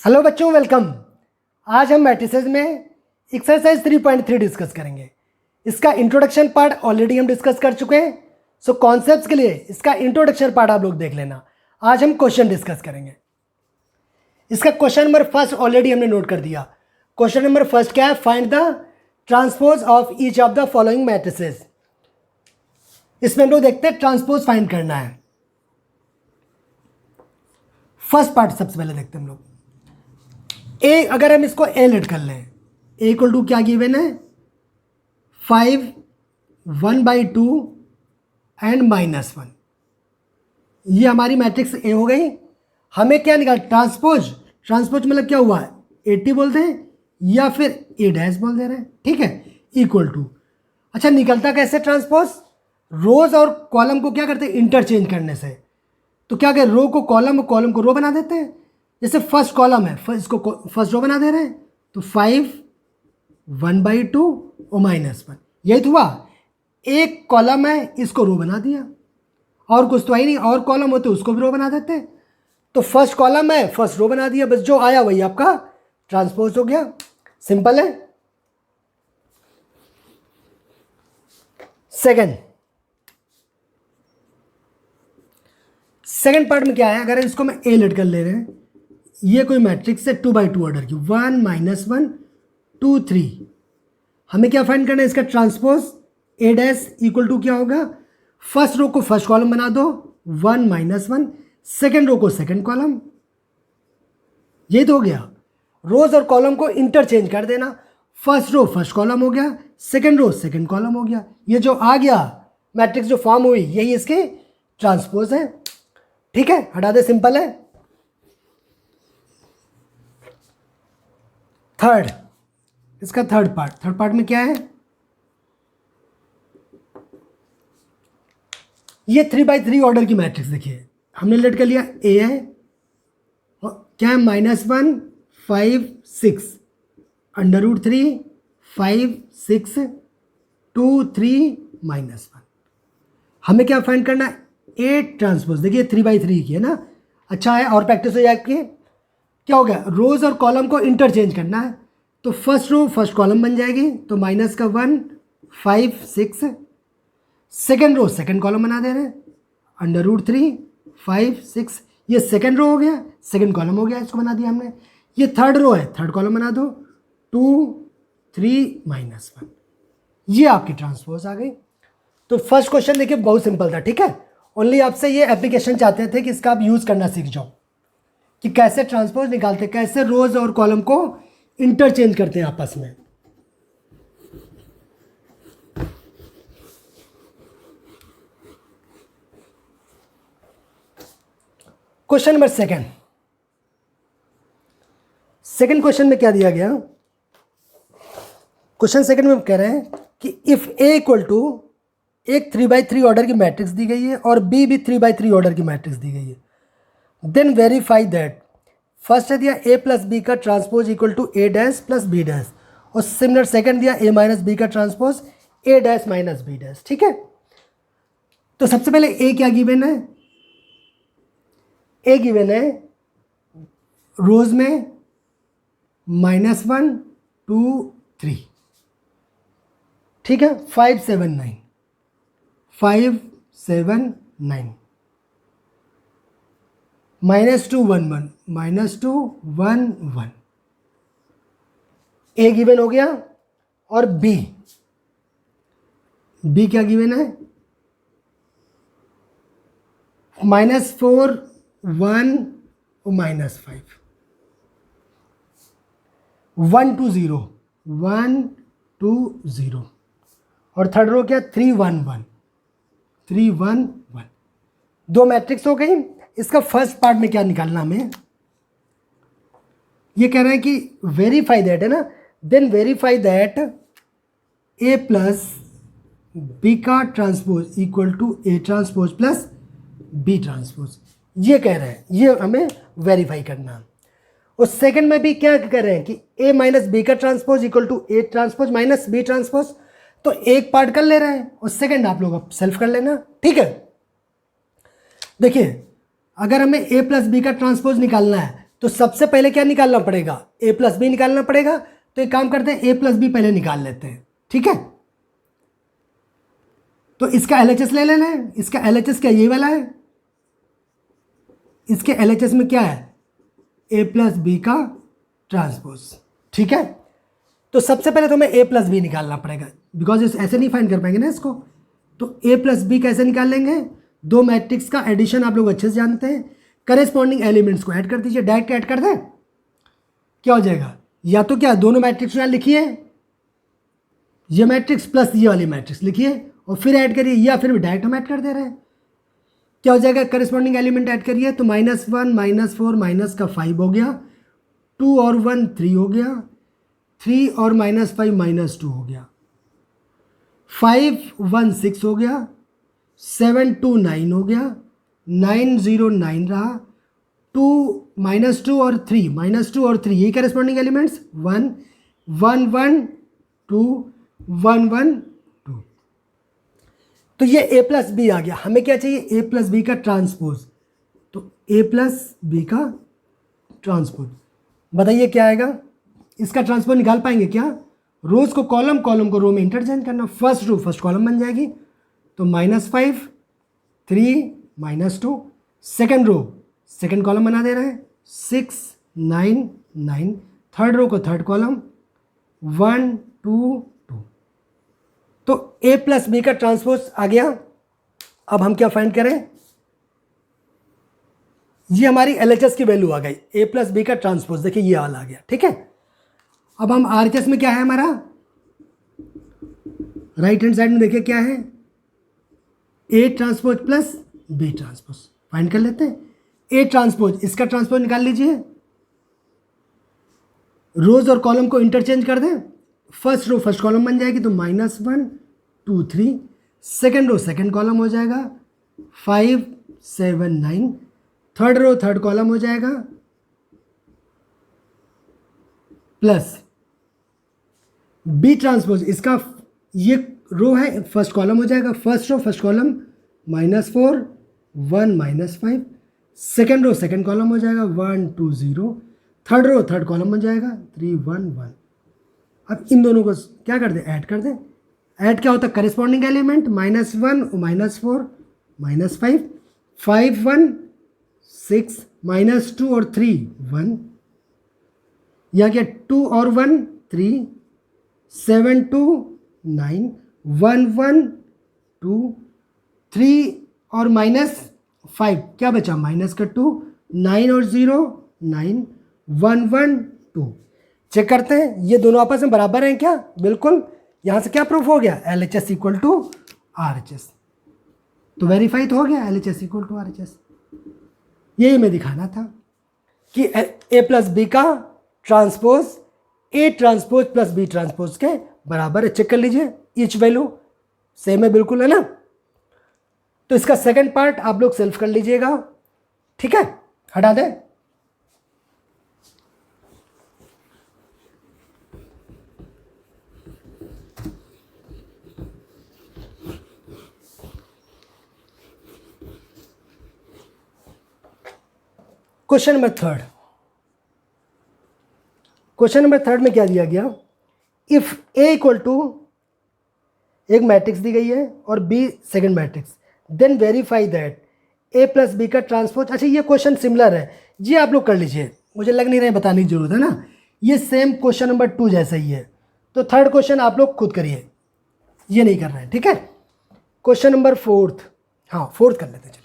Hello बच्चों, welcome. आज हम मैट्रिसेस में एक्सरसाइज 3.3 डिस्कस करेंगे। इसका इंट्रोडक्शन पार्ट ऑलरेडी हम डिस्कस कर चुके हैं। सो कॉन्सेप्ट्स के लिए इसका इंट्रोडक्शन पार्ट आप लोग देख लेना। आज हम क्वेश्चन डिस्कस करेंगे। इसका क्वेश्चन नंबर फर्स्ट ऑलरेडी हमने नोट कर दिया। क्वेश्चन नंबर फर्स्ट क्या है? Find the transpose of each of the following matrices. इसमें हम लोग देखते हैं ट्रांसपोज फाइंड करना है। फर्स्ट पार्ट सबसे पहले देखते हैं हम लोग। ए, अगर हम इसको ए लेट कर लें, ए इक्वल टू क्या गिवन है? 5, 1/2 एंड -1। ये हमारी मैट्रिक्स ए हो गई। हमें क्या निकाल? ट्रांसपोज। ट्रांसपोज मतलब क्या हुआ? 80 बोलते हैं या फिर ए डैश बोल दे रहे हैं, ठीक है। इक्वल टू, अच्छा निकलता कैसे ट्रांसपोज? रोज और कॉलम को क्या करते हैं? इंटरचेंज करने से। तो क्या करें? रो को कॉलम, कॉलम को रो बना देते हैं। जैसे फर्स्ट कॉलम है, इसको फर्स्ट रो बना दे रहे हैं, तो 5, 1/2 और -1। यही तो हुआ। एक कॉलम है, इसको रो बना दिया, और कुछ तो ही नहीं। और कॉलम होते उसको भी रो बना देते हैं। तो फर्स्ट कॉलम है, फर्स्ट रो बना दिया, बस जो आया वही आपका ट्रांसपोज हो गया। सिंपल है। सेकंड पार्ट में क्या है? अगर इसको मैं ए लेट कर ले रहे हैं, ये कोई मैट्रिक्स है 2/2 ऑर्डर की, 1, -1, 2, 3। हमें क्या फाइंड करना है? इसका transpose. A dash equal to क्या होगा? फर्स्ट रो को फर्स्ट कॉलम बना दो, 1, -1। सेकेंड रो को सेकेंड कॉलम। यही तो हो गया। रोज और कॉलम को इंटरचेंज कर देना। फर्स्ट रो फर्स्ट कॉलम हो गया, सेकेंड रो सेकेंड कॉलम हो गया। ये जो आ गया मैट्रिक्स जो फॉर्म हुई, यही इसके ट्रांसपोज है। ठीक है, हटा दे, सिंपल है। थर्ड, इसका थर्ड पार्ट में क्या है? ये 3/3 ऑर्डर की मैट्रिक्स देखिए, हमने लेट कर लिया। ए है और क्या है? -1, 5, 6, √3, 5, 6, 2, 3, -1। हमें क्या फाइंड करना है? A transpose. देखिए 3/3 की है ना, अच्छा है, और प्रैक्टिस हो जाएगी। क्या हो गया? रोज और कॉलम को इंटरचेंज करना है। तो फर्स्ट रो फर्स्ट कॉलम बन जाएगी, तो -1, 5, 6। सेकेंड रो सेकेंड कॉलम बना दे रहे हैं, √3, 5, 6। ये सेकेंड रो हो गया, सेकेंड कॉलम हो गया, इसको बना दिया हमने। ये थर्ड रो है, थर्ड कॉलम बना दो, 2, 3, -1। ये आपकी ट्रांसपोज आ गई। तो फर्स्ट क्वेश्चन देखिए बहुत सिंपल था, ठीक है। ओनली आपसे ये एप्लीकेशन चाहते थे कि इसका आप यूज़ करना सीख जाओ, कि कैसे ट्रांसपोज निकालते, कैसे रोज और कॉलम को इंटरचेंज करते हैं आपस में। क्वेश्चन नंबर सेकंड क्वेश्चन में क्या दिया गया? क्वेश्चन सेकंड में कह रहे हैं कि इफ ए इक्वल टू, एक 3/3 ऑर्डर की मैट्रिक्स दी गई है और बी भी 3/3 ऑर्डर की मैट्रिक्स दी गई है, देन वेरीफाई दैट। फर्स्ट है दिया ए प्लस बी का transpose equal to A dash plus B dash, और सिमिलर सेकंड दिया ए माइनस बी का transpose A dash minus B dash, ठीक है। तो सबसे पहले ए क्या गिवन है? ए गिवन है रोज में -1, 2, 3, ठीक है। 5, 7, 9, 5, 7, 9, -2, 1, 1, -2, 1, 1। ए गिवन हो गया। और बी क्या गिवन है? -4, 1 और -5, 1, 2, 0, 1, 2, 0। और थर्ड रो क्या? 3, 1, 1, 3, 1, 1। दो मैट्रिक्स हो गई। इसका फर्स्ट पार्ट में क्या निकालना हमें? ये कह रहे हैं कि वेरीफाई दैट, है ना, then verify that A plus B का transpose equal to A transpose plus B transpose. ये कह रहे हैं, ये हमें वेरीफाई करना। और सेकंड में भी क्या कह रहे हैं कि ए माइनस बी का transpose equal to A transpose minus B transpose. तो एक पार्ट कर ले रहे हैं और सेकंड आप लोग सेल्फ कर लेना, ठीक है। देखिए अगर हमें a प्लस बी का ट्रांसपोज निकालना है तो सबसे पहले क्या निकालना पड़ेगा, ए प्लस बी निकालना पड़ेगा। तो एक काम करते हैं, ए प्लस बी पहले निकाल लेते हैं, ठीक है। तो इसका एलएचएस ले लेना है। इसका एलएचएस क्या ये वाला है, इसके एलएचएस में क्या है, ए प्लस बी का ट्रांसपोज, ठीक है। तो सबसे पहले तो हमें ए प्लस बी निकालना पड़ेगा, बिकॉज इस ऐसे नहीं फाइंड कर पाएंगे ना इसको। तो ए प्लस बी कैसे निकाल लेंगे, दो मैट्रिक्स का एडिशन आप लोग अच्छे से जानते हैं, करेस्पॉन्डिंग एलिमेंट्स को ऐड कर दीजिए, डायरेक्ट ऐड कर दें, क्या हो जाएगा, या तो क्या दोनों मैट्रिक्स यहाँ लिखिए, ये मैट्रिक्स प्लस ये वाली मैट्रिक्स लिखिए और फिर ऐड करिए, या फिर डायरेक्ट हम ऐड कर दे रहे हैं। क्या हो जाएगा, करेस्पॉन्डिंग एलिमेंट ऐड करिए, तो -1 -4 -5 हो गया, 2 और 1 3 हो गया, 3 और -5 -2 हो गया, 5 1 6 हो गया, 7 2 9 हो गया, 9 0 9 रहा, 2 -2 और 3 -2 और 3 यही करेस्पॉन्डिंग एलिमेंट्स, 1 1 1 2 1 1 2। तो ये ए प्लस बी आ गया। हमें क्या चाहिए, ए प्लस बी का ट्रांसपोज। तो ए प्लस बी का ट्रांसपोज बताइए क्या आएगा, इसका ट्रांसपोज निकाल पाएंगे क्या, रोज को कॉलम, कॉलम को रो में इंटरचेंज करना, फर्स्ट रो फर्स्ट कॉलम बन जाएगी। तो -5 3 -2, सेकेंड रो सेकेंड कॉलम बना दे रहे हैं, 6 9 9, थर्ड रो को थर्ड कॉलम 1 2 2। तो ए प्लस बी का ट्रांसपोज आ गया। अब हम क्या फाइंड करें, ये हमारी एलएचएस की वैल्यू आ गई, ए प्लस बी का ट्रांसपोज, देखिए ये वाला आ गया, ठीक है। अब हम आरएचएस में क्या है हमारा, राइट हैंड साइड में देखिए क्या है, A transpose plus B transpose, find कर लेते हैं। ए ट्रांसपोज, इसका ट्रांसपोज निकाल लीजिए, रोज और कॉलम को इंटरचेंज कर दें, फर्स्ट रो फर्स्ट कॉलम बन जाएगी, तो -1 2 3, सेकेंड रो सेकेंड कॉलम हो जाएगा 5 7 9, थर्ड रो थर्ड कॉलम हो जाएगा प्लस बी ट्रांसपोज, इसका ये रो है फर्स्ट कॉलम हो जाएगा, first row first column -4 1 -5, second row second column हो जाएगा 1 2 0, थर्ड रो थर्ड कॉलम बन जाएगा 3 1 1। अब इन दोनों को क्या कर दें, ऐड कर दें। ऐड क्या होता है, करेस्पॉन्डिंग एलिमेंट, -1 -4 -5, 5 1 6 -2 और 3 1, यहाँ क्या 2 और 1 3, 7 2 9 1 1 2, 3 और -5 क्या बचा, -2, 9 और 0 9 1 1 2। चेक करते हैं ये दोनों आपस में बराबर हैं क्या, बिल्कुल। यहाँ से क्या प्रूफ हो गया, LHS इक्वल टू RHS, तो वेरीफाई तो हो गया LHS इक्वल टू RHS। यही मैं दिखाना था कि ए प्लस बी का transpose A transpose plus B transpose के बराबर है। चेक कर लीजिए, ईच वैल्यू सेम है, बिल्कुल है ना। तो इसका सेकंड पार्ट आप लोग सेल्फ कर लीजिएगा, ठीक है, हटा दें। Question number third, question number third में क्या दिया गया, इफ ए इक्वल टू एक मैट्रिक्स दी गई है और B second matrix, then verify that A plus B का ट्रांसपोज। अच्छा ये क्वेश्चन सिमिलर है, ये आप लोग कर लीजिए, मुझे लग नहीं रहा है बताने की जरूरत है ना, ये सेम क्वेश्चन नंबर 2 जैसा ही है। तो थर्ड क्वेश्चन आप लोग खुद करिए, ये नहीं कर रहे हैं, ठीक है। क्वेश्चन नंबर फोर्थ, हाँ फोर्थ कर लेते हैं, चलिए।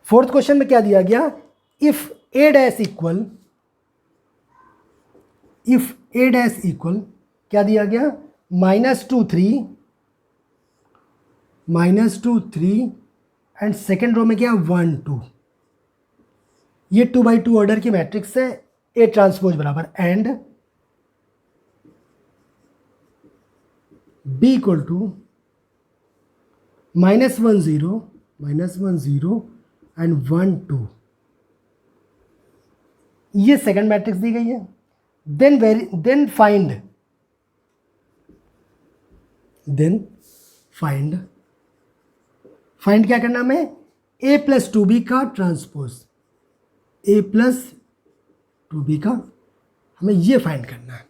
फोर्थ क्वेश्चन में क्या दिया गया, if A dash equal, if A dash equal क्या दिया गया, -2 3 एंड सेकेंड रो में क्या 1 2, ये 2x2 ऑर्डर की मैट्रिक्स है, ए ट्रांसपोज बराबर and B equal to -1 0 and 1 2, ये सेकंड मैट्रिक्स दी गई है। देन फाइंड क्या करना हमें, a प्लस 2b का transpose. A plus to be का हमें ये फाइंड करना है।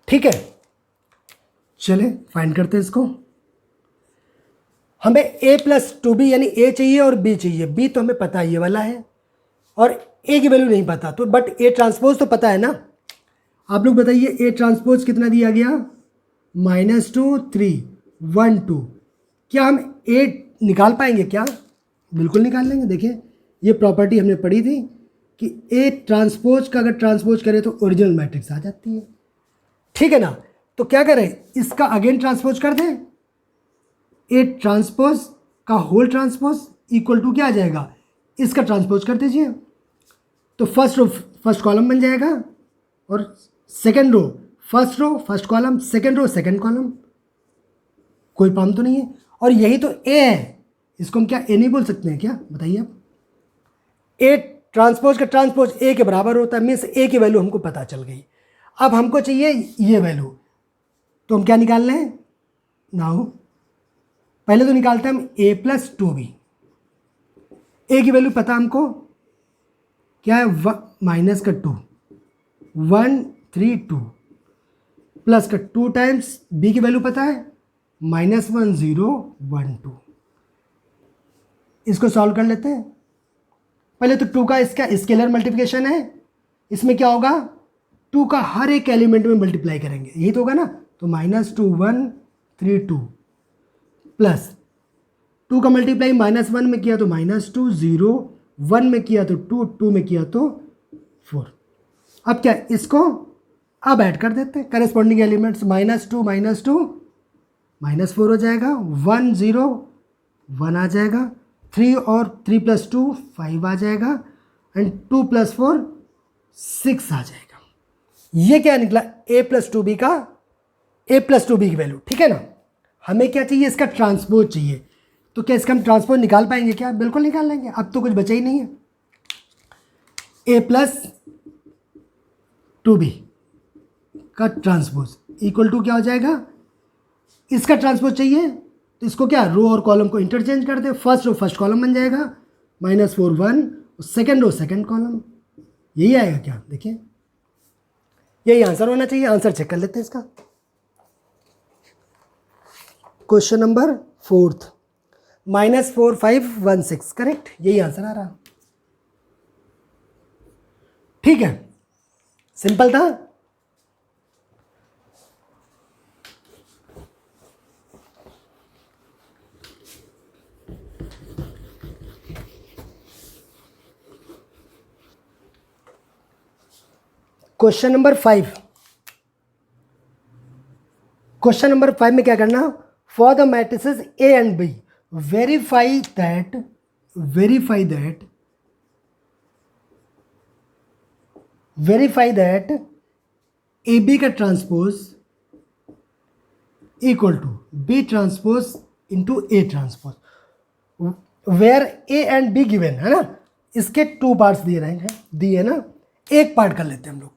ठीक है, चले फाइंड करते हैं इसको। हमें ए प्लस टू बी यानी ए चाहिए और बी चाहिए। बी तो हमें पता ये वाला है और ए की वैल्यू नहीं पता, तो बट ए ट्रांसपोज तो पता है ना। आप लोग बताइए ए ट्रांसपोज कितना दिया गया, -2 3 1 2। क्या हम ए निकाल पाएंगे क्या? बिल्कुल निकाल लेंगे। देखिए ये प्रॉपर्टी हमने पढ़ी थी कि ए ट्रांसपोज का अगर ट्रांसपोज करें तो ओरिजिनल मैट्रिक्स आ जाती है। ठीक है ना, तो क्या करें, इसका अगेन ट्रांसपोज कर दें। ए ट्रांसपोज का होल ट्रांसपोज इक्वल टू क्या आ जाएगा, इसका ट्रांसपोज कर दीजिए, तो फर्स्ट रो फर्स्ट कॉलम बन जाएगा और second row first row first column, second row second column. कोई प्रॉब्लम तो नहीं है। और यही तो ए है, इसको हम क्या ए नहीं बोल सकते हैं क्या, बताइए आप। ए ट्रांसपोज का ट्रांसपोज ए के बराबर होता है, मीन्स ए की वैल्यू हमको पता चल गई। अब हमको चाहिए ये वैल्यू, तो हम क्या निकाल लें नाउ, पहले तो निकालते हैं हम ए प्लस टू बी। ए की वैल्यू पता हमको क्या है, माइनस का 2 1 3 2 प्लस का 2 टाइम्स बी की वैल्यू पता है -1 0 1 2। इसको सॉल्व कर लेते हैं। पहले तो 2 का इसका स्केलर मल्टीप्लिकेशन है, इसमें क्या होगा 2 का हर एक एलिमेंट में मल्टीप्लाई करेंगे, यही तो होगा ना। तो -2 1 3 2 प्लस 2 का मल्टीप्लाई -1 में किया तो -2 0 1 में किया तो 2 2 में किया तो 4। अब क्या इसको अब ऐड कर देते हैं करेस्पॉन्डिंग एलिमेंट्स, -2 -4 हो जाएगा, 1 0 1 आ जाएगा, 3 और 3 + 2 5 आ जाएगा एंड 2 + 4 6 आ जाएगा। ये क्या निकला, a + 2b का a + 2b की वैल्यू। ठीक है ना, हमें क्या चाहिए, इसका ट्रांसपोज चाहिए। तो क्या इसका हम ट्रांसपोज निकाल पाएंगे क्या? बिल्कुल निकाल लेंगे, अब तो कुछ बचा ही नहीं है। a + 2b का ट्रांसपोज इक्वल टू क्या हो जाएगा, इसका ट्रांसपोज चाहिए तो इसको क्या रो और कॉलम को इंटरचेंज कर दे। फर्स्ट रो फर्स्ट कॉलम बन जाएगा, -4 1, सेकेंड रो सेकेंड कॉलम, यही आएगा क्या, देखिए यही आंसर होना चाहिए। आंसर चेक कर लेते हैं इसका। क्वेश्चन नंबर 4 -4 5 1 6, करेक्ट, यही आंसर आ रहा। ठीक है, सिंपल था। क्वेश्चन नंबर 5, क्वेश्चन नंबर 5 में क्या करना, for the matrices A and B verify that A B का transpose equal to B transpose into A transpose, where A and B given है ना। इसके 2 पार्ट्स दिए ना, एक पार्ट कर लेते हैं हम लोग।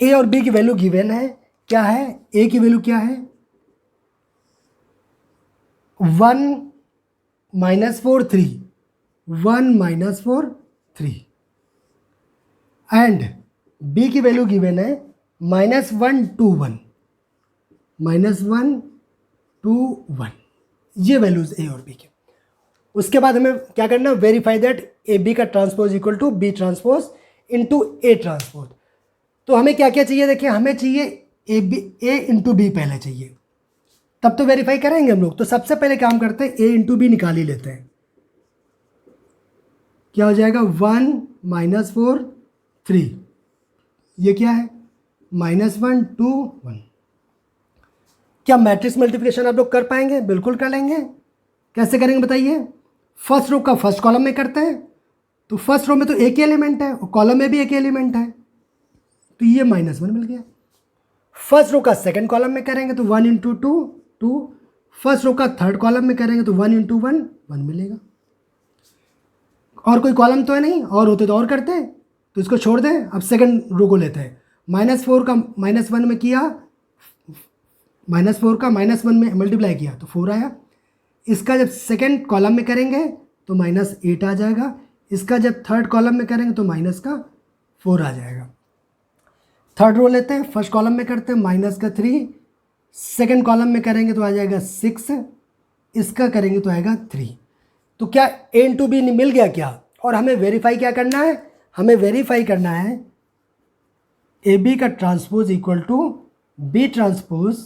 ए और बी की वैल्यू गिवन है, क्या है, ए की वैल्यू क्या है 1 -4 3 1 -4 3 एंड बी की वैल्यू गिवन है -1 2 1 -1 2 1। ये वैल्यूज ए और बी के। उसके बाद हमें क्या करना, वेरीफाई दैट ए बी का transpose equal to B transpose into A transpose. तो हमें क्या क्या चाहिए, देखिए हमें चाहिए ए इंटू बी पहले चाहिए, तब तो वेरीफाई करेंगे हम लोग। तो सबसे पहले काम करते हैं ए इंटू बी निकाल ही लेते हैं। क्या हो जाएगा 1 -4 3, ये क्या है -1 2 1। क्या मैट्रिक्स मल्टीप्लिकेशन आप लोग कर पाएंगे? बिल्कुल कर लेंगे। कैसे करेंगे बताइए। फर्स्ट रो का फर्स्ट कॉलम में करते हैं, तो फर्स्ट रो में तो एक ही एलिमेंट है और कॉलम में भी एक ही एलिमेंट है, तो ये -1 मिल गया। फर्स्ट रो का सेकंड कॉलम में करेंगे तो 1 × 2 2, फर्स्ट रो का थर्ड कॉलम में करेंगे तो 1 × 1 1 मिलेगा। और कोई कॉलम तो है नहीं, और होते तो और करते, तो इसको छोड़ दें। अब सेकंड रो को लेते हैं। -4 का -1 में किया, -4 का -1 में मल्टीप्लाई किया तो 4 आया। इसका जब सेकंड कॉलम में करेंगे तो -8 आ जाएगा। इसका जब थर्ड कॉलम में करेंगे तो माइनस का 4 आ जाएगा। थर्ड रो लेते हैं, फर्स्ट कॉलम में करते हैं माइनस का 3, सेकंड कॉलम में करेंगे तो आ जाएगा 6, इसका करेंगे तो आएगा 3। तो क्या a इंटू बी मिल गया क्या? और हमें वेरीफाई क्या करना है? हमें वेरीफाई करना है ए बी का transpose equal to B transpose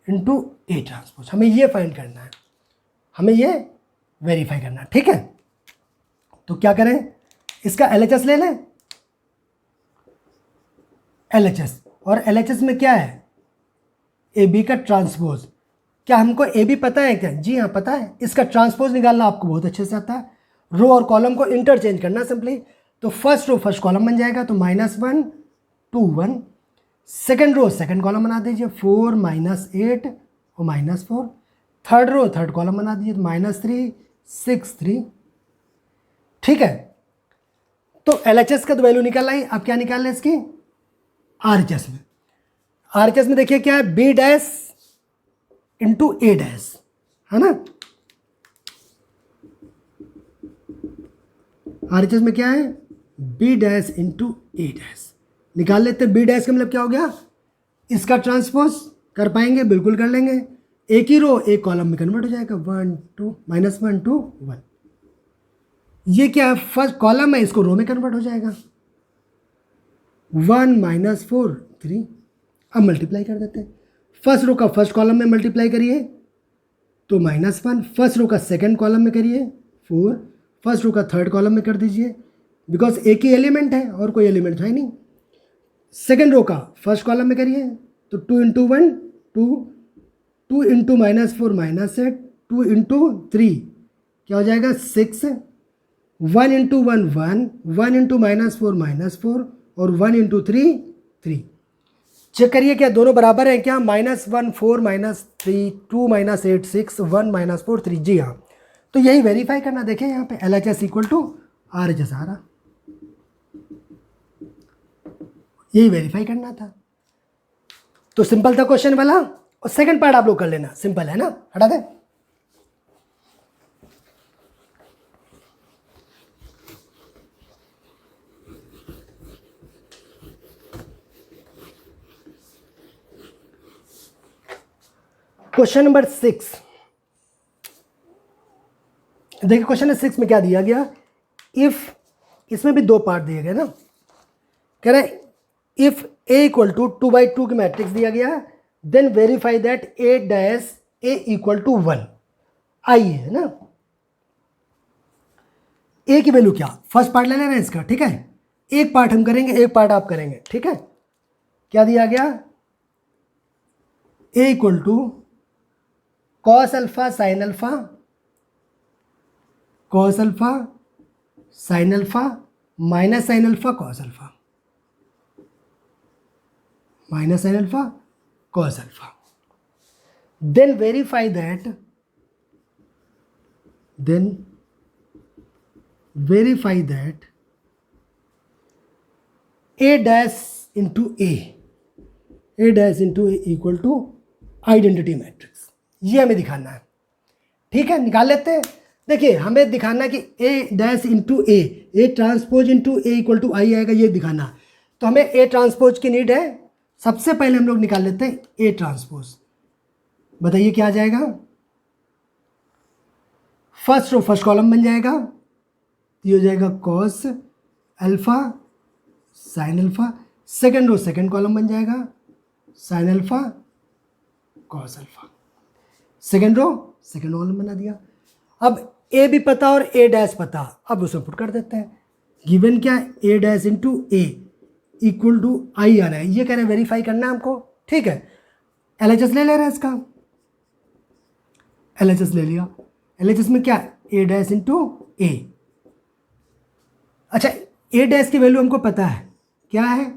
into A transpose. हमें ये फाइंड करना है, हमें ये वेरीफाई करना है, ठीक है। तो क्या करें, इसका LHS ले लें, LHS, और LHS में क्या है? ए बी का ट्रांसपोज। क्या हमको ए बी पता है क्या? जी हाँ पता है। इसका ट्रांसपोज निकालना आपको बहुत अच्छे से आता है। रो और कॉलम को इंटरचेंज करना सिंपली। तो फर्स्ट रो फर्स्ट कॉलम बन जाएगा, तो -1 2 1। सेकंड रो सेकंड कॉलम बना दीजिए, 4 -8 और -4। थर्ड रो थर्ड कॉलम बना दीजिए, -3 6 3, ठीक है। तो LHS का तो वैल्यू निकल आई। अब क्या निकालना है इसकी? RHS में। RHS में देखिए क्या है, B dash into A dash, है ना। RHS में क्या है? B dash into A dash. निकाल लेते हैं। B डैश का मतलब क्या हो गया? इसका ट्रांसपोज कर पाएंगे, बिल्कुल कर लेंगे। एक ही रो एक कॉलम में कन्वर्ट हो जाएगा, 1 2 -1 2 1। ये क्या है? फर्स्ट कॉलम है, इसको रो में कन्वर्ट हो जाएगा, 1 -4 3। अब मल्टीप्लाई कर देते हैं। फर्स्ट रो का फर्स्ट कॉलम में मल्टीप्लाई करिए तो -1, फर्स्ट रो का सेकंड कॉलम में करिए 4, फर्स्ट रो का थर्ड कॉलम में कर दीजिए, बिकॉज एक ही एलिमेंट है और कोई एलिमेंट है नहीं। सेकंड रो का फर्स्ट कॉलम में करिए तो 2 × 1 2, 2 × -4 -8, 2 × 3 क्या हो जाएगा? 6, 1 × 1 1, 1 × -4 और 1 × 3 3। चेक करिए क्या दोनों बराबर हैं क्या? -1 4 -3 2 -8 6 1 -4 3। जी हाँ। तो यही वेरीफाई करना। देखिए यहाँ पे LHS इक्वल टू RHS आ रहा, यही वेरीफाई करना था। तो सिंपल था क्वेश्चन वाला। और सेकंड पार्ट आप लोग कर लेना, सिंपल है ना, हटा दे। क्वेश्चन नंबर 6 देखिए। क्वेश्चन नंबर 6 में क्या दिया गया? इफ, इसमें भी दो पार्ट दिए गए ना। कह रहे इफ A इक्वल टू 2/2 की मैट्रिक्स दिया गया, then verify that A dash A equal to 1। आई है ना, A की वैल्यू क्या? फर्स्ट पार्ट ले लेना है इसका, ठीक है। एक पार्ट हम करेंगे, एक पार्ट आप करेंगे, ठीक है। क्या दिया गया? A equal to cos alpha sine alpha, cos alpha sine alpha minus sine alpha cos alpha, minus sine alpha cos alpha. Then verify that, A dash into A dash into A equal to identity matrix. ये हमें दिखाना है, ठीक है। निकाल लेते हैं। देखिए हमें दिखाना है कि A dash into A transpose into A equal to I आएगा, ये दिखाना है। तो हमें A ट्रांसपोज की नीड है। सबसे पहले हम लोग निकाल लेते हैं A ट्रांसपोज। बताइए क्या आ जाएगा? फर्स्ट रो फर्स्ट कॉलम बन जाएगा, ये हो जाएगा cos alpha sine alpha. Second row second column बन जाएगा, sine alpha cos alpha. Second row second column बना दिया। अब A भी पता और A डैश पता, अब उसे पुट कर देते हैं। गिवन क्या? A dash into A equal to I आ रहा है, ये कह रहे हैं वेरीफाई करना है हमको, ठीक है। LHS ले रहे हैं इसका, LHS ले लिया। LHS में क्या? A dash into A। अच्छा, A डैश की वैल्यू हमको पता है, क्या है?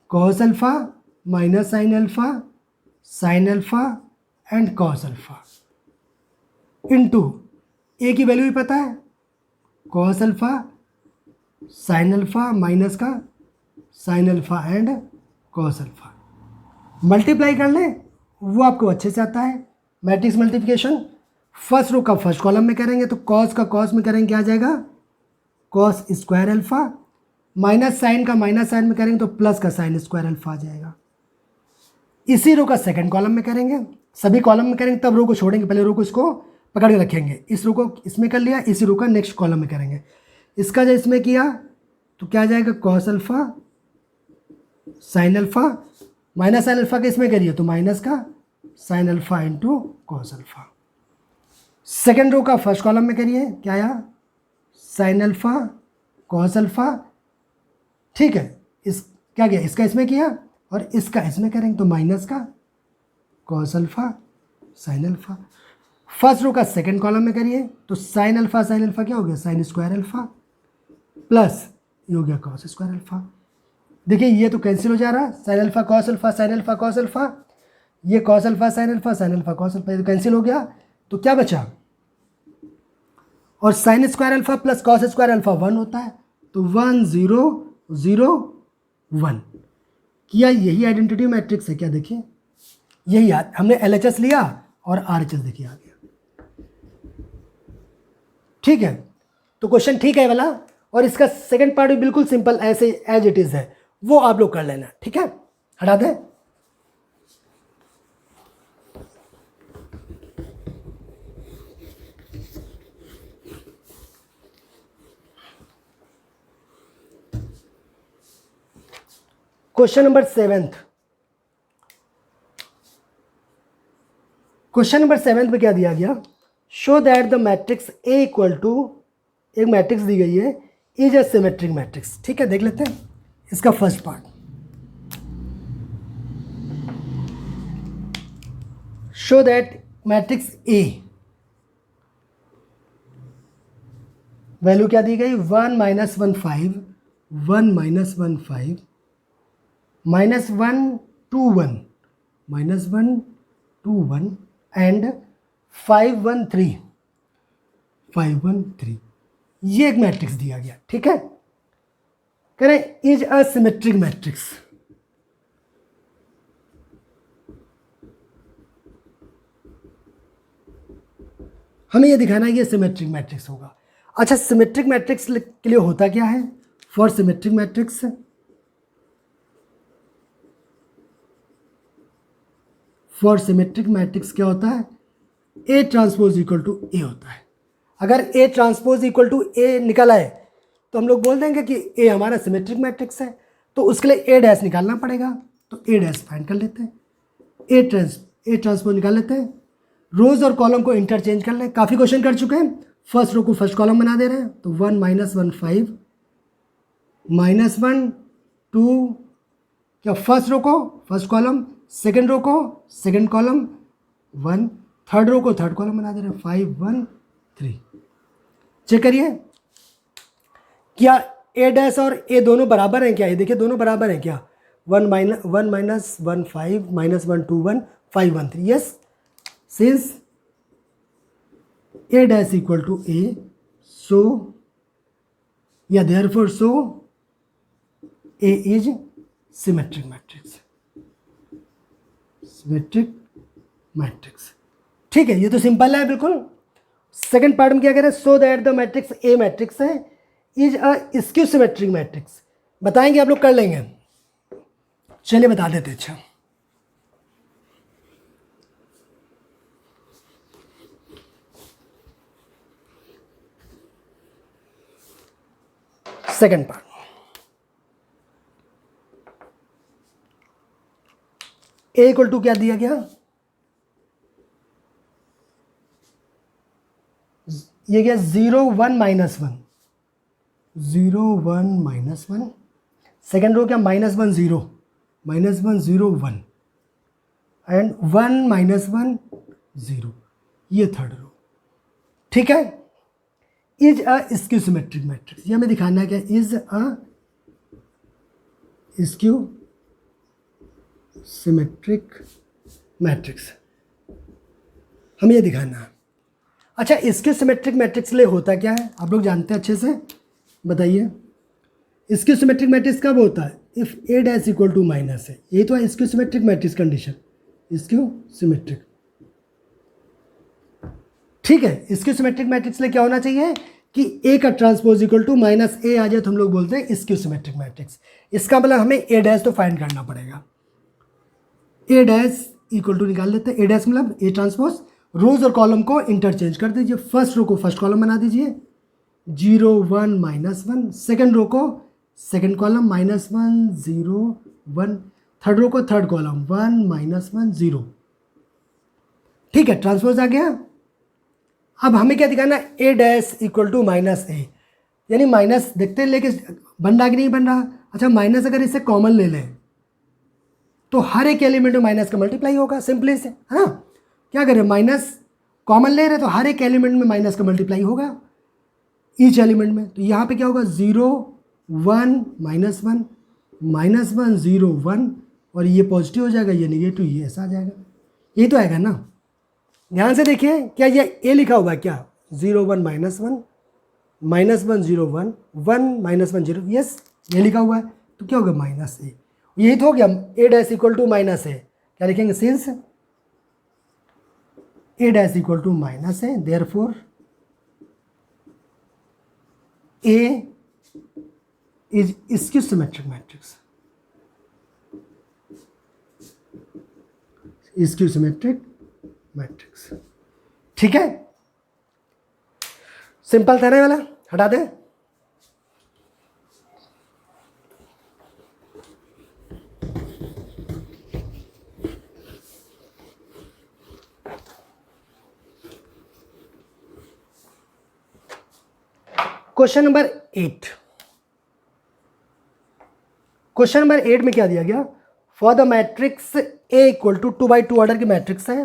cos alpha minus sine alpha and cos alpha into A की वैल्यू भी पता है, cos alpha sine alpha minus का sine alpha and cos alpha. Multiply कर लें, वो आपको अच्छे से आता है। मैट्रिक्स मल्टीप्लिकेशन फर्स्ट रो का फर्स्ट कॉलम में करेंगे तो cos का cos में करेंगे क्या आ जाएगा? Cos square alpha, minus sine का माइनस साइन में करेंगे तो प्लस का साइन स्क्वायर अल्फा आ जाएगा। इसी रो का सेकंड कॉलम में करेंगे, सभी कॉलम में करेंगे तब रो को छोड़ेंगे, पहले रो को इसको पकड़ के रखेंगे, इस रो को इसमें कर लिया, इसी रो का नेक्स्ट कॉलम में करेंगे। इसका जो इसमें किया तो क्या आ जाएगा, cos alpha sine alpha, minus sine alpha के इसमें करिए तो माइनस का sine alpha into cos alpha. Second row का फर्स्ट कॉलम में करिए, क्या आया, साइन अल्फा कॉस अल्फा, ठीक है। इस क्या किया, इसका इसमें किया और इसका इसमें करेंगे तो माइनस का cos alpha sine alpha. First row का सेकंड कॉलम में करिए तो साइन अल्फा क्या हो गया, साइन स्क्वायर अल्फा प्लस ये हो गया कॉस स्क्वायर अल्फा। देखिए ये तो कैंसिल हो जा रहा है, sine alpha cos alpha sine alpha cos alpha, ये cos alpha sine alpha cos alpha, ये तो कैंसिल हो गया। तो क्या बचा, और sine square alpha plus cos square alpha 1 होता है, तो 1 0 0 1 किया। यही आइडेंटिटी मैट्रिक्स है क्या, देखिए यही हमने LHS लिया और RHS देखिए आ गया, ठीक है। तो क्वेश्चन ठीक है वाला, और इसका सेकंड पार्ट भी बिल्कुल सिंपल ऐसे एज इट इज है, वो आप लोग कर लेना, ठीक है। हटा दें, क्वेश्चन नंबर 7। क्वेश्चन नंबर 7 में क्या दिया गया, show that the matrix A equal to, एक मैट्रिक्स दी गई है, इज अ सिमेट्रिक मैट्रिक्स, ठीक है। देख लेते हैं इसका first part. Show that matrix A, value क्या दी गई, 1 -1 5 1 -1 5 -1 2 1 -1 2 1 एंड 5 1 3 5 1 3, ये एक मैट्रिक्स दिया गया, ठीक है। करें इज अ सिमेट्रिक मैट्रिक्स, हमें ये दिखाना है कि ये सिमेट्रिक मैट्रिक्स होगा। अच्छा, सिमेट्रिक मैट्रिक्स के लिए होता क्या है, फॉर सिमेट्रिक मैट्रिक्स क्या होता है, ए ट्रांसपोज इक्वल टू ए होता है। अगर ए ट्रांसपोज इक्वल टू ए निकल आए तो हम लोग बोल देंगे कि ए हमारा सिमेट्रिक मैट्रिक्स है, तो उसके लिए ए डैश निकालना पड़ेगा, तो ए डैश फाइंड कर लेते हैं, ए ट्रांसपोज निकाल लेते हैं, रोज और कॉलम को इंटरचेंज कर लें, काफ़ी क्वेश्चन कर चुके हैं। फर्स्ट रो को फर्स्ट कॉलम बना दे रहे हैं, तो 1 -1 5 -1 2, क्या फर्स्ट रो को फर्स्ट कॉलम, सेकेंड रो को सेकेंड कॉलम 1, थर्ड रो को थर्ड कॉलम बना दे रहे हैं 5 1 3। चेक करिए क्या ए डैश और ए दोनों बराबर हैं क्या, ये देखिए दोनों बराबर हैं क्या, 1 -1 5 -1 2 1 5 1 3, yes. Since a dash equal to a, so या therefore so a is symmetric matrix, ठीक है। ये तो सिंपल है बिल्कुल। सेकंड पार्ट में क्या कह रहे हैं, so that the matrix A matrix है is a skew symmetric matrix, बताएंगे आप लोग कर लेंगे, चलिए बता देते। अच्छा, second part, A equal to क्या दिया गया, ये गया 0 1 -1 0 1 -1, सेकेंड रो क्या -1 0 -1 0 1 एंड 1 -1 0, ये थर्ड रो, ठीक है। Is a skew symmetric matrix, ये हमें दिखाना है क्या, is a skew symmetric matrix, हमें ये दिखाना है। अच्छा, स्क्यू सिमेट्रिक मैट्रिक्स लिए होता क्या है, आप लोग जानते हैं अच्छे से, बताइए। स्क्यू सिमेट्रिक मैट्रिक्स कब होता है, if A dash equal to minus है, ये तो है skew symmetric matrix condition, skew symmetric, ठीक है। स्क्यू सिमेट्रिक मैट्रिक्स लिए क्या होना चाहिए कि ए का ट्रांसपोज इक्वल टू माइनस ए आ जाए तो हम लोग बोलते हैं स्क्यू सिमेट्रिक मैट्रिक्स। इसका मतलब हमें ए डैश तो फाइंड करना पड़ेगा। ए डैश इक्वल टू निकाल लेते हैं, ए डैश मतलब ए ट्रांसपोज, रोज और कॉलम को इंटरचेंज कर दीजिए। फर्स्ट रो को फर्स्ट कॉलम बना दीजिए, 0 1 -1, सेकेंड रो को सेकेंड कॉलम -1 0 1, थर्ड रो को थर्ड कॉलम 1 -1 0। ठीक है, ट्रांसपोज आ गया। अब हमें क्या दिखाना है, ए डैश इक्वल टू माइनस ए, यानी माइनस देखते हैं लेके बन रहा कि नहीं बन रहा। अच्छा, माइनस अगर इसे कॉमन ले लें तो हर एक एलिमेंट में माइनस का मल्टीप्लाई होगा, सिंपली से, है ना। क्या करें, माइनस कॉमन ले रहे तो हर एक एलिमेंट में माइनस का मल्टीप्लाई होगा ईच एलिमेंट में। तो यहाँ पे क्या होगा, 0 1 -1 -1 0 1, और ये पॉजिटिव हो जाएगा, ये नेगेटिव, ये ऐसा आ जाएगा। यही तो आएगा ना। ध्यान से देखिए, क्या ये ए लिखा हुआ है क्या, 0 1 -1 -1 0 1 1 -1 0, यस ये लिखा हुआ है। तो क्या होगा, माइनस ए, यही तो हो गया। A dash equal to minus A, क्या लिखेंगे, since A dash equal to minus A, therefore A is skew symmetric matrix, skew symmetric matrix. ठीक है, सिंपल था ना वाला, हटा दे। क्वेश्चन नंबर 8, क्वेश्चन नंबर 8 में क्या दिया गया, for the matrix A equal to 2 by 2 order की मैट्रिक्स है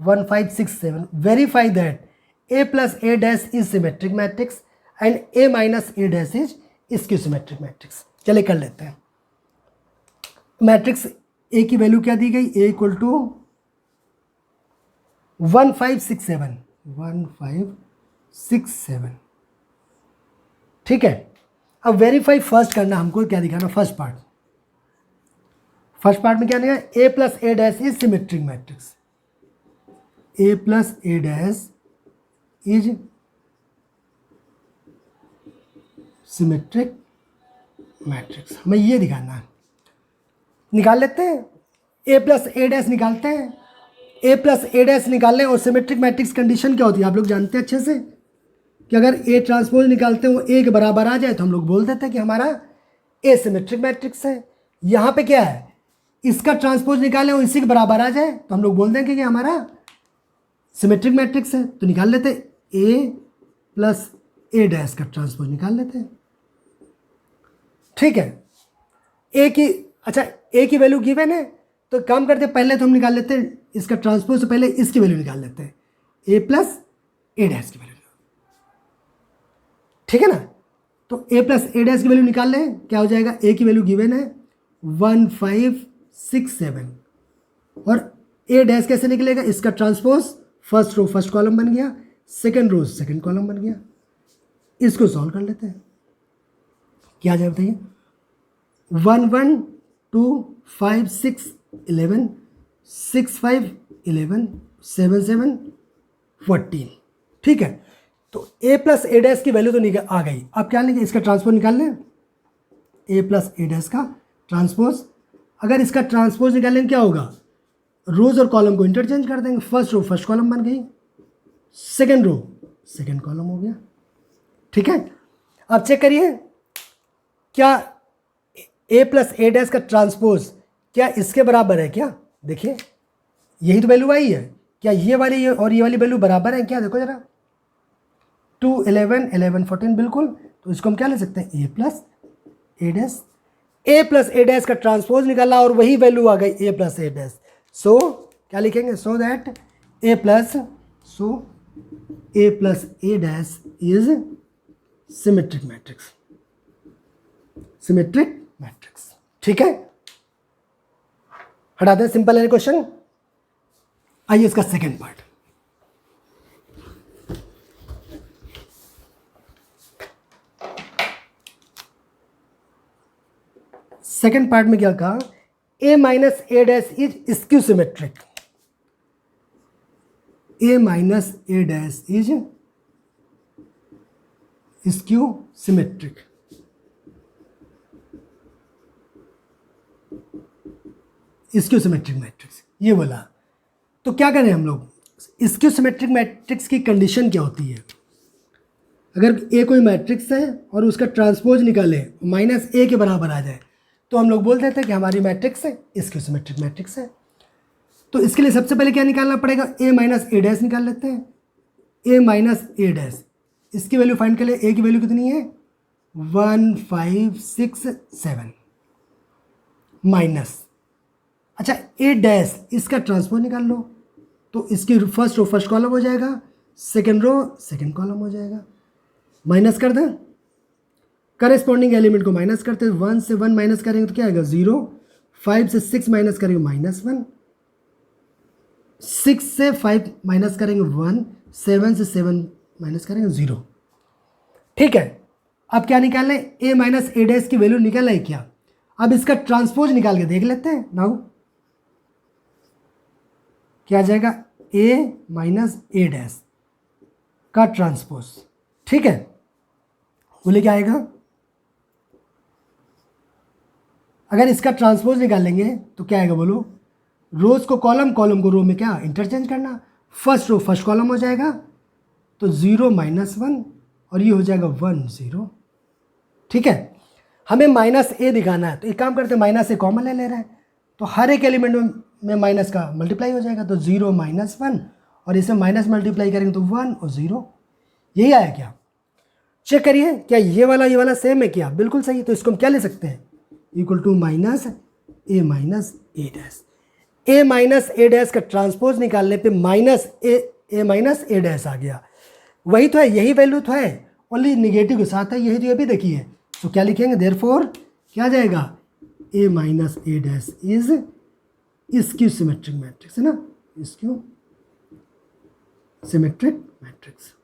1 5 6 7, verify that A plus A dash is symmetric matrix and A minus A dash is skew symmetric matrix. चले कर लेते हैं। मैट्रिक्स ए की वैल्यू क्या दी गई, ए इक्वल टू 1 5 6 7 1 5 6 7। ठीक है, अब वेरीफाई फर्स्ट करना, हमको क्या दिखाना, फर्स्ट पार्ट में क्या दिया, A plus A dash is symmetric matrix, A plus A dash is symmetric matrix, हमें ये दिखाना है। निकाल लेते हैं, ए प्लस ए डैश निकालते हैं, ए प्लस ए डैश निकालने, और सिमेट्रिक मैट्रिक्स कंडीशन क्या होती है आप लोग जानते हैं अच्छे से, कि अगर ए ट्रांसपोज निकालते हैं वो ए के बराबर आ जाए तो हम लोग बोल देते हैं कि हमारा ए सिमेट्रिक मैट्रिक्स है। यहाँ पे क्या है, इसका ट्रांसपोज निकालें और इसी के बराबर आ जाए तो हम लोग बोल देंगे कि हमारा सिमेट्रिक मैट्रिक्स है। तो निकाल लेते हैं, ए प्लस ए डैश का ट्रांसपोज निकाल लेते हैं। ठीक है, ए की, अच्छा ए की वैल्यू गिवन है तो काम करते हैं, पहले तो हम निकाल लेते हैं इसका ट्रांसपोज से पहले इसकी वैल्यू निकाल लेते हैं, ए प्लस ए डैश की वैल्यू। ठीक है ना, तो ए प्लस ए डैश की वैल्यू निकाल लें, क्या हो जाएगा, ए की वैल्यू गिवन है 1 5 6 7, और ए डैश कैसे निकलेगा, इसका transpose first row first column बन गया, सेकेंड रो सेकेंड कॉलम बन गया। इसको सॉल्व कर लेते हैं, क्या आ जाए बताइए, 1 1 2 5 6 11 6 5 11 7 7 14। ठीक है, तो ए प्लस ए डैश की वैल्यू तो आ गई। अब क्या लेंगे, इसका ट्रांसपोज निकाल लें, ए प्लस ए डैश का ट्रांसपोज। अगर इसका ट्रांसपोज निकालेंगे क्या होगा, रोज और कॉलम को इंटरचेंज कर देंगे, फर्स्ट रो फर्स्ट कॉलम बन गई, सेकेंड रो सेकेंड कॉलम हो गया। ठीक है, अब चेक करिए क्या ए प्लस ए डैश का ट्रांसपोज क्या इसके बराबर है क्या, देखिए यही तो वैल्यू आई है, क्या ये वाली और ये वाली वैल्यू बराबर है क्या, देखो जरा, 2 11 11 14 बिल्कुल। तो इसको हम क्या ले सकते हैं, ए plus A dash, A plus A dash का ट्रांसपोज निकाला और वही वैल्यू आ गई ए प्लस ए डैश। सो क्या लिखेंगे, so that A plus A dash is symmetric matrix, symmetric matrix. ठीक है, हटा दें, सिंपल है क्वेश्चन। आइए इसका सेकेंड पार्ट, सेकेंड पार्ट में क्या कहा, A minus A dash is skew symmetric, A minus A dash is skew symmetric. Skew symmetric matrix ये बोला। तो क्या करें हम लोग, स्क्यू सिमेट्रिक मैट्रिक्स की कंडीशन क्या होती है? अगर ए कोई मैट्रिक्स है और उसका ट्रांसपोज निकाले -a के बराबर आ जाए तो हम लोग बोल देते हैं कि हमारी मैट्रिक्स है स्क्यू सिमेट्रिक मैट्रिक्स है। तो इसके लिए सबसे पहले क्या निकालना पड़ेगा, a माइनस ए डैश निकाल लेते हैं। a माइनस ए डैश, इसकी वैल्यू फाइंड कर ले। a की वैल्यू कितनी है 1 5 6 7 माइनस, अच्छा ए डैश इसका ट्रांसपोज निकाल लो तो इसकी फर्स्ट रो फर्स्ट कॉलम हो जाएगा, सेकंड रो सेकंड कॉलम हो जाएगा। माइनस कर दें, करेस्पॉन्डिंग एलिमेंट को माइनस करते हैं। 1 से 1 माइनस करेंगे तो क्या आएगा 0, 5 से 6 माइनस करेंगे -1, 6 से 5 माइनस करेंगे 1, 7 से 7 माइनस करेंगे 0। ठीक है, अब क्या निकाल लें, a माइनस ए डैश की वैल्यू निकाल है क्या? अब इसका ट्रांसपोज निकाल के देख लेते हैं। नाउ क्या आ जाएगा, a माइनस ए डैश का ट्रांसपोज। ठीक है, बोले क्या आएगा, अगर इसका ट्रांसपोज निकाल लेंगे तो क्या आएगा बोलो, रोज को कॉलम, कॉलम को रो में क्या इंटरचेंज करना, फर्स्ट रो फर्स्ट कॉलम हो जाएगा तो 0 -1 और ये हो जाएगा 1 0। ठीक है, हमें -a दिखाना है तो एक काम करते हैं, -a कॉमन ले रहे हैं तो हर एक एलिमेंट में माइनस का मल्टीप्लाई हो जाएगा तो 0 -1 और इसे माइनस मल्टीप्लाई करेंगे तो 1 और 0। यही आया क्या? चेक करिए क्या ये वाला सेम है क्या? बिल्कुल सही। तो इसको हम क्या ले सकते हैं, equal to minus A dash. A minus A dash का ट्रांसपोज निकालने पे minus A minus A dash आ गया। वही तो है, यही वैल्यू तो है, ओनली निगेटिव के साथ है, यही तो ये भी देखिए। तो क्या लिखेंगे, देयरफॉर क्या आ जाएगा, A minus A dash is skew symmetric matrix, है ना, स्क्यू सिमेट्रिक मैट्रिक्स।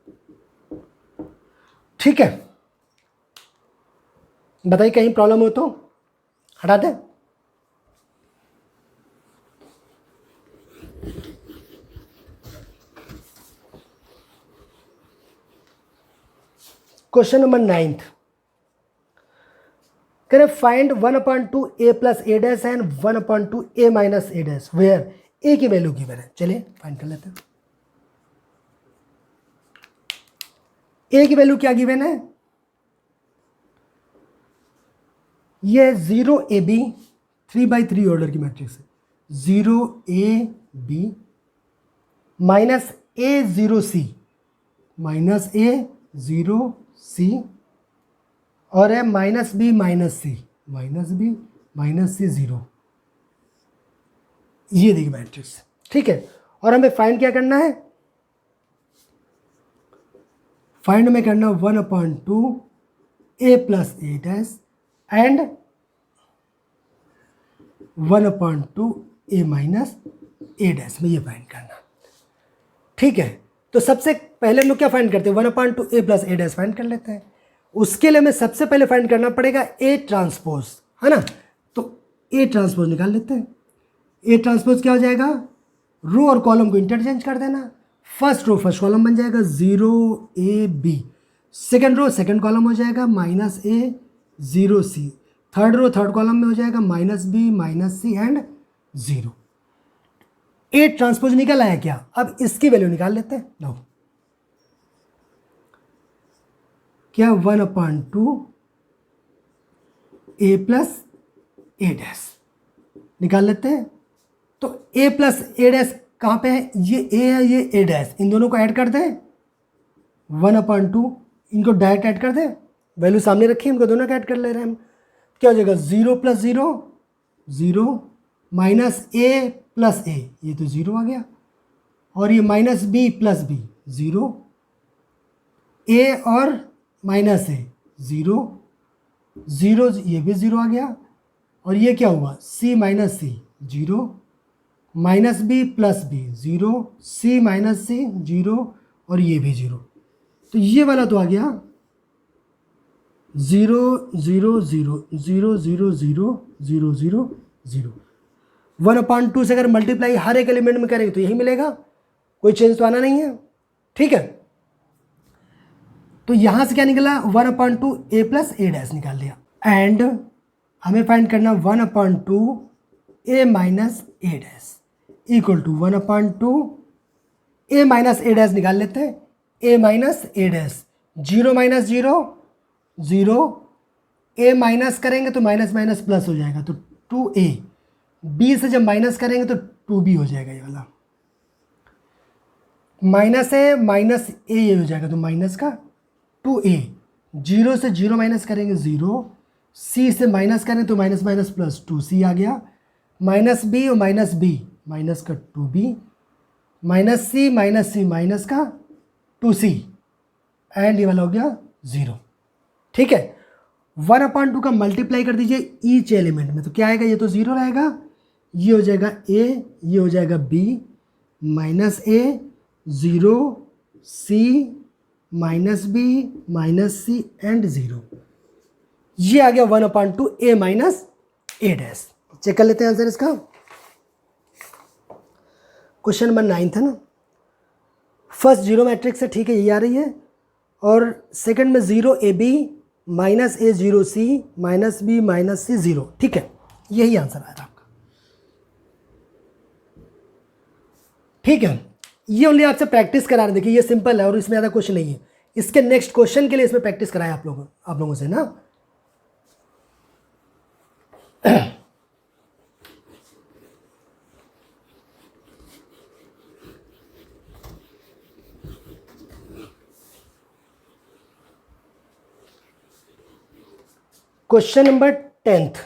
ठीक है, बताइए कहीं प्रॉब्लम हो तो हटा दें। क्वेश्चन नंबर 9 करें, find 1/2 a plus A dash and 1/2 a minus A dash where a की वैल्यू गिवन है। चलिए फाइंड कर लेते हैं। a की वैल्यू क्या गिवन है, ये 0ab 3/3 ऑर्डर की मैट्रिक्स है। 0ab minus a0c minus a0c और है -b माइनस c 0। ये देखिए मैट्रिक्स। ठीक है, और हमें फाइंड क्या करना है, फाइंड में करना 1/2 a plus A dash and 1/2 a minus A dash में ये फाइंड करना। ठीक है, तो सबसे पहले हम लोग क्या फाइंड करते हैं, 1/2 a plus A dash find कर लेते हैं। उसके लिए हमें सबसे पहले फाइंड करना पड़ेगा ए ट्रांसपोज, है ना। तो ए ट्रांसपोज निकाल लेते हैं। ए ट्रांसपोज क्या हो जाएगा, रो और कॉलम को इंटरचेंज कर देना। फर्स्ट रो फर्स्ट कॉलम बन जाएगा 0ab, second row second column हो जाएगा -a0c, third row third column में हो जाएगा -b c and 0। A transpose निकल आया क्या, अब इसकी वैल्यू निकाल लेते हैं। नो क्या 1/2 a प्लस ए डैश निकाल लेते हैं। तो a प्लस ए डैश कहाँ पे है, ये a है ये a डैश, इन दोनों को ऐड कर दें 1/2, इनको डायरेक्ट ऐड कर दें, वैल्यू सामने रखी, इनको दोनों का ऐड कर ले रहे हैं हम। क्या हो जाएगा 0 + 0 0 माइनस a प्लस a, ये तो 0 आ गया, और ये -b प्लस b 0, a और माइनस a 0 0, ये भी 0 आ गया, और ये क्या हुआ c minus c 0, -b plus b 0, c minus c 0, और ये भी 0। तो ये वाला तो आ गया 0 0 0 0 0 0 0 0 0। 1/2 से अगर मल्टीप्लाई हर एक एलिमेंट में करेंगे तो यही मिलेगा, कोई चेंज तो आना नहीं है। ठीक है, तो यहाँ से क्या निकला 1/2 ए प्लस ए डैश निकाल लिया, एंड हमें फाइंड करना 1/2 A minus A dash equal to 1/2 A minus A dash निकाल लेते हैं, A minus A dash, 0 minus 0 0, A minus करेंगे तो माइनस माइनस प्लस हो जाएगा तो 2a, b से जब माइनस करेंगे तो 2b हो जाएगा ये वाला, माइनस है माइनस ए ये हो जाएगा तो माइनस का 2a, 0 से 0 माइनस करेंगे 0, c से माइनस करें तो माइनस माइनस प्लस 2c आ गया, माइनस b और माइनस b माइनस का 2b, माइनस c माइनस का 2c, एंड ये वाला हो गया 0। ठीक है, 1/2 का मल्टीप्लाई कर दीजिए ईच एलिमेंट में, तो क्या आएगा, ये तो 0 रहेगा, ये हो जाएगा a, ये हो जाएगा b, minus a 0, c minus b minus c and 0, ये आ गया 1/2 a minus a dash. Check कर लेते हैं आंसर इसका। क्वेश्चन नंबर 9 था ना, फर्स्ट 0 मैट्रिक्स है, ठीक है, ये आ रही है, और सेकंड में 0ab minus a 0c minus b minus c 0, ठीक है, यही आंसर आया आपका। ठीक है, ये ओनली आपसे प्रैक्टिस करा रहे, देखिए ये सिंपल है और इसमें ज़्यादा क्वेश्चन नहीं है, इसके नेक्स्ट क्वेश्चन के लिए इसमें प्रैक्टिस कराया आप लोगों से ना। क्वेश्चन नंबर 10th,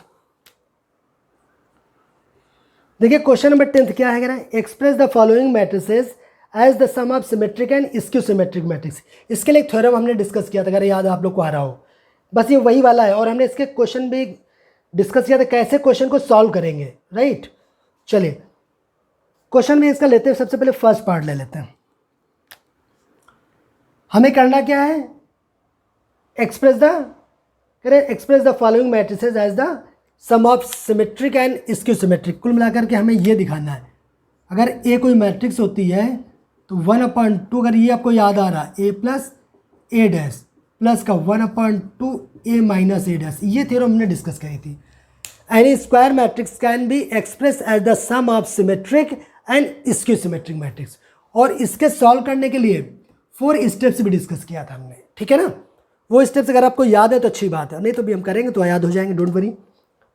देखिए क्वेश्चन नंबर 10th क्या है, कह रहा है express the following matrices as the sum of symmetric and skew symmetric matrix. इसके लिए एक थ्योरम हमने डिस्कस किया था, अगर याद आप लोग को आ रहा हो, बस ये वही वाला है, और हमने इसके क्वेश्चन भी डिस्कस किया था कैसे क्वेश्चन को सॉल्व करेंगे, राइट। चलिए क्वेश्चन में इसका लेते हैं, सबसे पहले फर्स्ट पार्ट ले लेते हैं। हमें करना क्या है, express the following matrices as the sum of symmetric and skew symmetric. कुल मिलाकर के हमें ये दिखाना है, अगर ए कोई मैट्रिक्स होती है तो 1/2, अगर ये आपको याद आ रहा है, A plus A dash plus का 1/2 ए माइनस ए डैश, ये थ्योरम हमने डिस्कस करी थी। Any square matrix can be express as the sum of symmetric and skew symmetric matrix, और इसके सॉल्व करने के लिए 4 स्टेप्स भी डिस्कस किया था हमने, ठीक है ना। वो स्टेप्स अगर आपको याद है तो अच्छी बात है, नहीं तो भी हम करेंगे तो याद हो जाएंगे, डोंट वरी,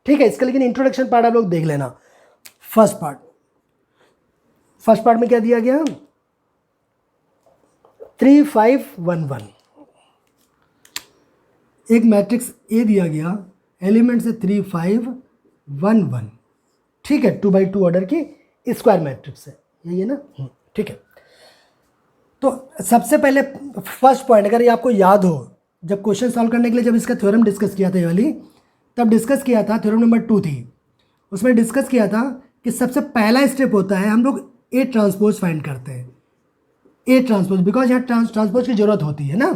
ठीक है। इसका लेकिन इंट्रोडक्शन पार्ट आप लोग देख लेना। फर्स्ट पार्ट में क्या दिया गया, 3 5 1 1, एक मैट्रिक्स ए दिया गया, एलिमेंट से 3 5 1 1, ठीक है, 2x2 ऑर्डर की स्क्वायर मैट्रिक्स है, यही है ना, ठीक है। तो सबसे पहले फर्स्ट पॉइंट, अगर ये आपको याद हो, जब क्वेश्चन सॉल्व करने के लिए जब इसका थ्योरम डिस्कस किया था ये वाली, तब डिस्कस किया था, थ्योरम नंबर 2 थी, उसमें डिस्कस किया था कि सबसे पहला स्टेप होता है हम लोग ए ट्रांसपोज फाइंड करते हैं, ए ट्रांसपोज, बिकॉज यहाँ ट्रांसपोज की जरूरत होती है ना।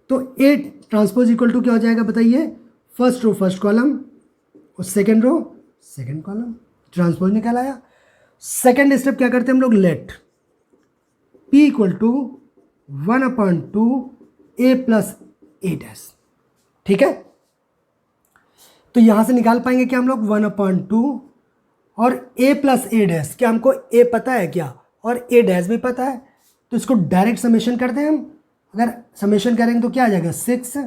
तो ए ट्रांसपोज इक्वल टू क्या हो जाएगा बताइए, फर्स्ट रो फर्स्ट कॉलम और second row second column, transpose निकाल आया। सेकेंड स्टेप क्या करते हैं हम लोग, let P equal to 1/2 A plus A dash, ठीक है। तो यहां से निकाल पाएंगे क्या हम लोग 1/2 और a प्लस ए डैश, क्या हमको a पता है क्या, और a डैश भी पता है, तो इसको डायरेक्ट समेशन करते हैं हम। अगर समेशन करेंगे तो क्या आ जाएगा, 6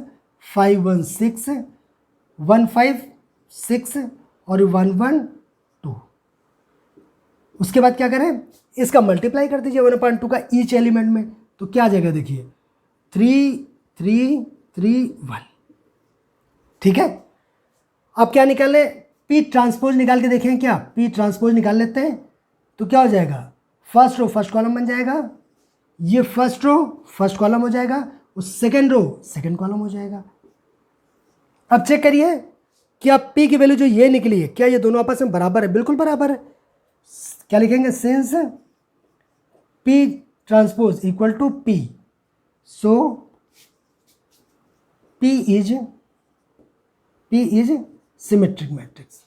5 1 6 1 5 6 और 1 1 2। उसके बाद क्या करें, इसका मल्टीप्लाई कर दीजिए 1/2 का ईच एलिमेंट में, तो क्या आ जाएगा देखिए 3 3 3 1, ठीक है। अब क्या निकाले, पी ट्रांसपोज निकाल के देखें क्या, पी ट्रांसपोज निकाल लेते हैं, तो क्या हो जाएगा, फर्स्ट रो फर्स्ट कॉलम बन जाएगा, ये फर्स्ट रो फर्स्ट कॉलम हो जाएगा, और सेकेंड रो सेकेंड कॉलम हो जाएगा। अब चेक करिए क्या पी की वैल्यू जो ये निकली है, क्या ये दोनों आपस में बराबर है, बिल्कुल बराबर है। क्या लिखेंगे, since P transpose equal to P, so P is symmetric matrix,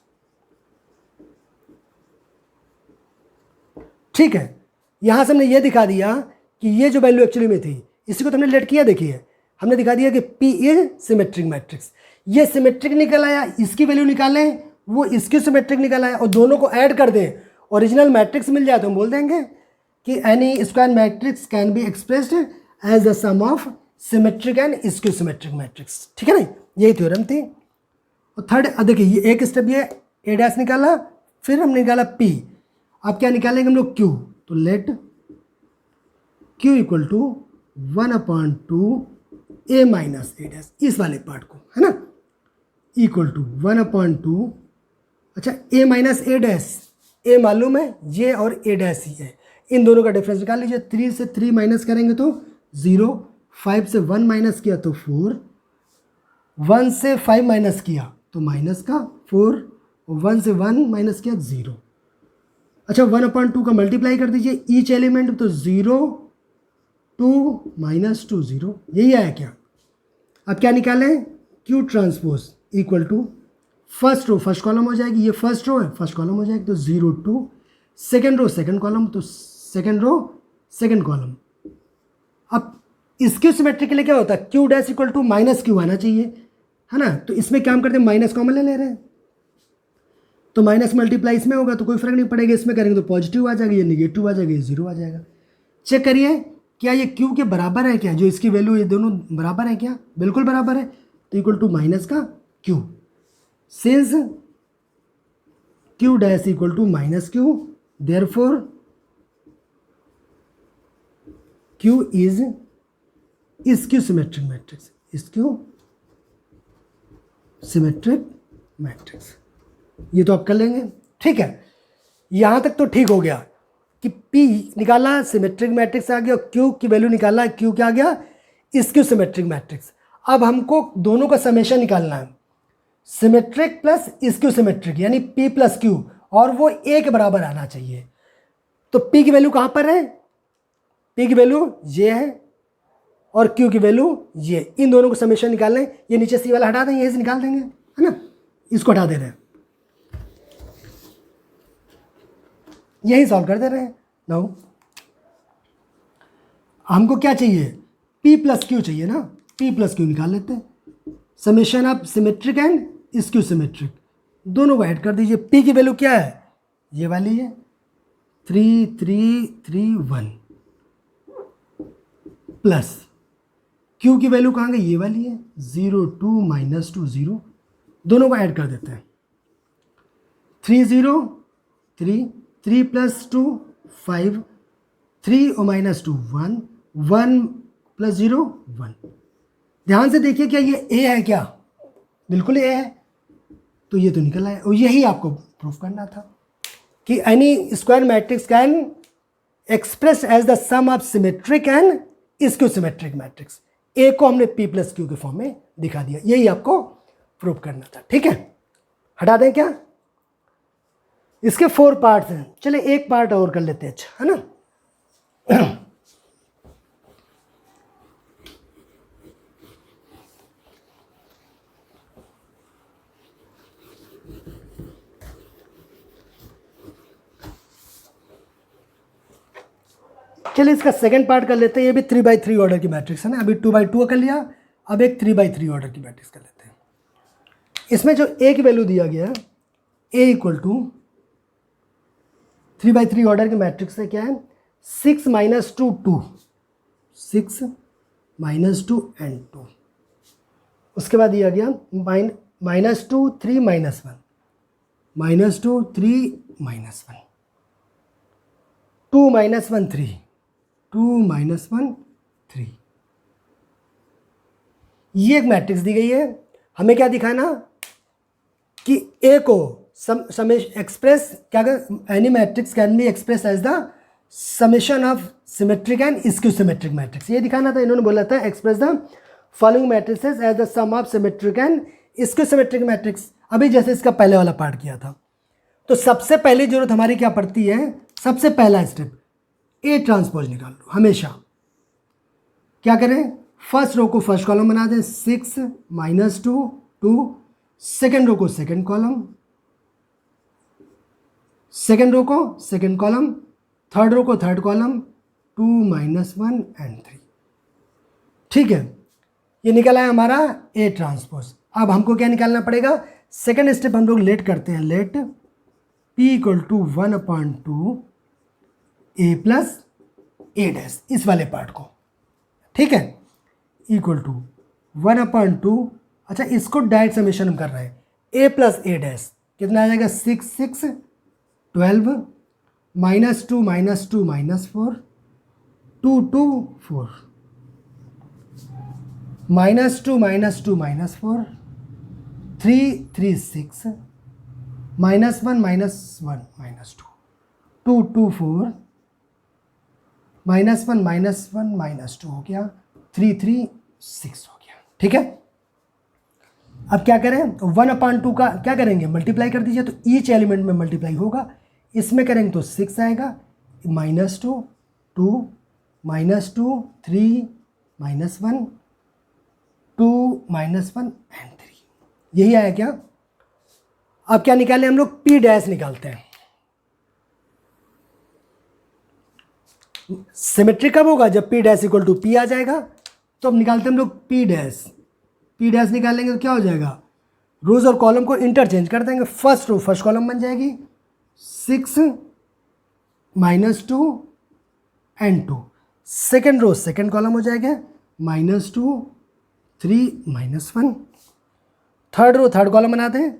ठीक है। यहां से हमने ये दिखा दिया कि ये जो वैल्यू एक्चुअली में थी, इसी को तो हमने लेट किया, देखिए हमने दिखा दिया कि P इज सिमेट्रिक मैट्रिक्स। ये सिमेट्रिक निकल आया, इसकी वैल्यू निकालें, वो इसकी सिमेट्रिक निकल आया, और दोनों को ऐड कर दें, ओरिजिनल मैट्रिक्स मिल जाए तो हम बोल देंगे कि any square matrix can be expressed as the sum of symmetric and skew symmetric matrix. ठीक है ना, यही थ्योरम थी। और थर्ड, देखिए ये एक स्टेप ये ए डैश निकाला, फिर हमने निकाला P। अब क्या निकालेंगे हम लोग Q, तो let Q equal to 1/2 A minus A dash, इस वाले पार्ट को, है ना, इक्वल टू 1/2। अच्छा, A minus A dash, A मालूम है, ये और ए डैश ही है, इन दोनों का डिफरेंस निकाल लीजिए। 3 से 3 माइनस करेंगे तो 0, 5 से 1 माइनस किया तो 4, 1 से 5 माइनस किया तो माइनस का 4, और 1 से 1 माइनस किया 0। अच्छा, 1/2 का मल्टीप्लाई कर दीजिए ईच एलिमेंट, तो 0 2 -2 0, यही आया क्या। अब क्या निकालें, Q transpose equal to first row first column हो जाएगी, ये फर्स्ट रो है फर्स्ट कॉलम हो जाएगी, तो 0 2, सेकेंड रो सेकेंड कॉलम, तो सेकेंड रो सेकेंड कॉलम। अब इसके सिमेट्री के लिए क्या होता है, Q dash equal to -Q आना चाहिए, है ना, तो इसमें क्या हम करते हैं, माइनस कॉमन ले रहे हैं, तो माइनस मल्टीप्लाई इसमें होगा तो कोई फर्क नहीं पड़ेगा, इसमें करेंगे तो पॉजिटिव आ जाएगा, ये निगेटिव आ जाएगा, ये 0 आ जाएगा। चेक करिए क्या ये Q के बराबर है क्या, जो इसकी वैल्यू, ये दोनों बराबर है क्या, बिल्कुल बराबर है, तो इक्वल टू माइनस का Q, since Q dash equal to -Q, therefore Q is skew symmetric matrix, skew symmetric matrix. ये तो आप कर लेंगे, ठीक है, यहां तक तो ठीक हो गया कि P निकाला सिमेट्रिक मैट्रिक्स आ गया, और Q की वैल्यू निकाला, Q क्या आ गया, स्क्यू सिमेट्रिक मैट्रिक्स। अब हमको दोनों का समेशन निकालना है, सिमेट्रिक प्लस स्क्यू सिमेट्रिक, यानी P प्लस Q, और वो A के बराबर आना चाहिए। तो P की वैल्यू कहाँ पर है, P की वैल्यू ये है, और Q की वैल्यू ये, इन दोनों को समेशन निकालना है। ये नीचे C वाला हटा देंगे, यहीं से निकाल देंगे, है ना, इसको हटा दे रहे हैं, यही सॉल्व कर दे रहे हैं। नाउ हमको क्या चाहिए, P प्लस Q चाहिए ना, P प्लस Q निकाल लेते हैं। Summation of symmetric and skew symmetric, दोनों को ऐड कर दीजिए। P की वैल्यू क्या है, ये वाली है, 3 3 3 1, प्लस Q की वैल्यू कहाँ गई, ये वाली है, 0 2 -2 0, दोनों को ऐड कर देते हैं। 3 0 3, 3 + 2 5, 3 और -2 1, 1 + 0 1। ध्यान से देखिए क्या ये A है क्या, बिल्कुल A है, तो ये तो निकल आया, और यही आपको प्रूफ करना था कि any square matrix can express as the sum of symmetric and skew symmetric matrix. A को हमने P + Q के फॉर्म में दिखा दिया, यही आपको प्रूफ करना था, ठीक है। हटा दें क्या, इसके 4 पार्ट्स हैं, चले एक पार्ट और कर लेते हैं, अच्छा, है ना। चलिए इसका सेकंड पार्ट कर लेते हैं, ये भी 3/3 ऑर्डर की मैट्रिक्स है ना, अभी 2/2 कर लिया, अब एक 3/3 ऑर्डर की मैट्रिक्स कर लेते हैं। इसमें जो A की वैल्यू दिया गया है, A इक्वल टू 3/3 ऑर्डर की मैट्रिक्स है क्या है, 6 -2 2, 6 -2 and 2, उसके बाद दिया गया -2 3 -1, -2 3 -1, 2 -1 3, 2 -1 3, ये एक मैट्रिक्स दी गई है। हमें क्या दिखाना कि A को एक्सप्रेस क्या, any matrix can be express as the summation of symmetric and skew symmetric matrix, ये दिखाना था। इन्होंने बोला था express the following matrices as the sum of symmetric and skew symmetric matrix, अभी जैसे इसका पहले वाला पार्ट किया था। तो सबसे पहली जरूरत हमारी क्या पड़ती है, सबसे पहला स्टेप A ट्रांसपोज निकाल लो। हमेशा क्या करें, फर्स्ट रो को फर्स्ट कॉलम बना दें, 6 -2 2, सेकेंड रो को सेकेंड कॉलम, सेकेंड रो को सेकेंड कॉलम, थर्ड रो को थर्ड कॉलम, 2 -1 and 3, ठीक है। ये निकला है हमारा ए ट्रांसपोज। अब हमको क्या निकालना पड़ेगा, सेकंड स्टेप हम लोग लेट करते हैं, let P equal to 1/2 A plus A dash, इस वाले पार्ट को, ठीक है, इक्वल टू 1/2, अच्छा इसको डायरेक्ट समेशन हम कर रहे हैं, ए प्लस ए डैश कितना आ जाएगा 6 6 12 -2 -2 -4 2 2 4 -2 -2 -4 3 3 6 -1 -1 -2 2 2 4 -1 -1 -2 हो गया, 3 3 6 हो गया, ठीक है। अब क्या करें, 1/2 का क्या करेंगे, मल्टीप्लाई कर दीजिए, तो ईच एलिमेंट में मल्टीप्लाई होगा, इसमें करेंगे तो 6 आएगा, -2 2 -2 3 -1 2 -1 एंड 3, यही आया क्या। अब क्या निकालें हम लोग, P डैश निकालते हैं। सिमेट्री कब होगा, जब P dash equal to P आ जाएगा, तो अब निकालते हैं हम लोग P डैश। P डैश निकालेंगे तो क्या हो जाएगा, रोज और कॉलम को इंटरचेंज कर देंगे, फर्स्ट रो फर्स्ट कॉलम बन जाएगी 6 -2 and 2, second row second column हो जाएगा -2 3 -1, थर्ड रो थर्ड कॉलम बनाते हैं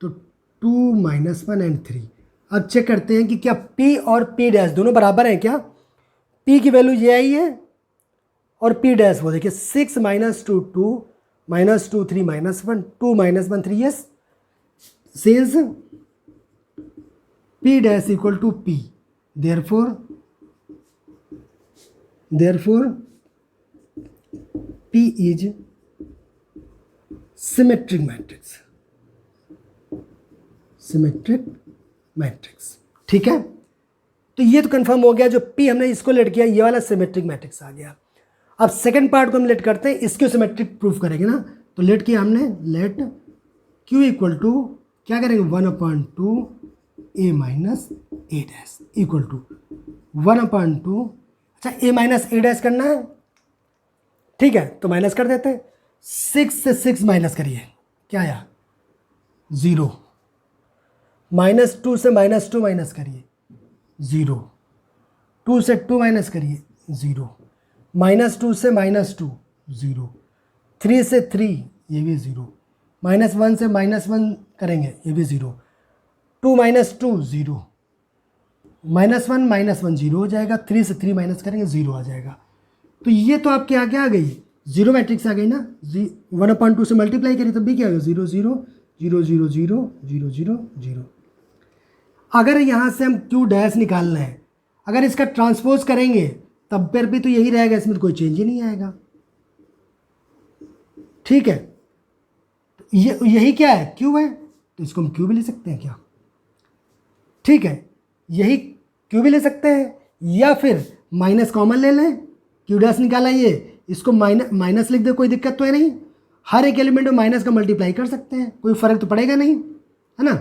तो 2 -1 एंड 3। अब चेक करते हैं कि क्या P और P डैश दोनों बराबर हैं क्या। P की वैल्यू ये आई है और P डैश वो देखिए 6 -2 2 -2 3 -1 2 -1 3, yes, since P dash equal to P, therefore P is symmetric matrix, symmetric matrix, ठीक है। तो ये तो कंफर्म हो गया, जो P हमने इसको लेट किया ये वाला सिमेट्रिक मैट्रिक्स आ गया। अब सेकंड पार्ट को हम लेट करते हैं, इसको सिमेट्रिक प्रूफ करेंगे ना, तो लेट किया हमने, लेट Q इक्वल टू क्या करेंगे 1/2 A minus A dash equal to 1/2, अच्छा A माइनस ए डैश करना है, ठीक है, तो माइनस कर देते हैं, 6 से 6 माइनस करिए, क्या आया 0, -2 से -2 माइनस करिए 0, 2 से 2 माइनस करिए 0, -2 से -2 0, 3 से 3 ये भी 0, -1 से -1 करेंगे ये भी 0, 2 -2 0, -1 -1 0 हो जाएगा, 3 से 3 माइनस करेंगे 0 आ जाएगा। तो ये तो आपके आगे आ गई, जीरो मैट्रिक्स आ गई ना, 1/2 से मल्टीप्लाई करिए तब भी क्या आ गया 0 0 0 0 0 0 0 0। अगर यहाँ से हम Q डैश निकालना है, अगर इसका ट्रांसपोज करेंगे तब पर भी तो यही रहेगा, इसमें तो कोई चेंज ही नहीं आएगा, ठीक है। ये यही क्या है Q है, तो इसको हम Q भी ले सकते हैं क्या, ठीक है, यही Q भी ले सकते हैं, या फिर माइनस कॉमन ले लें, Q डैश निकाला ये, इसको माइनस लिख दे, कोई दिक्कत तो है नहीं, हर एक एलिमेंट में माइनस का मल्टीप्लाई कर सकते हैं, कोई फर्क तो पड़ेगा नहीं, है ना,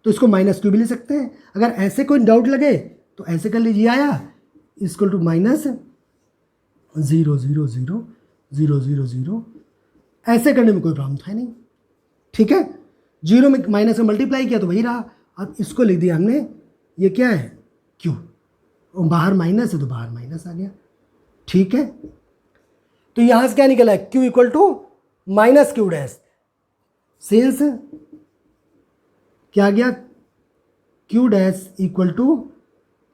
तो इसको -Q भी ले सकते हैं। अगर ऐसे कोई डाउट लगे तो ऐसे कर लीजिए, आया इक्वल टू -0 0 0 0 0 0, ऐसे करने में कोई प्रॉब्लम था नहीं, ठीक है, 0 में माइनस से मल्टीप्लाई किया तो वही रहा। अब इसको लिख दिया हमने, ये क्या है Q, और बाहर माइनस है तो बाहर माइनस आ गया, ठीक है। तो यहां से क्या निकला है, Q equal to -Q dash, since क्या आ गया Q dash equal to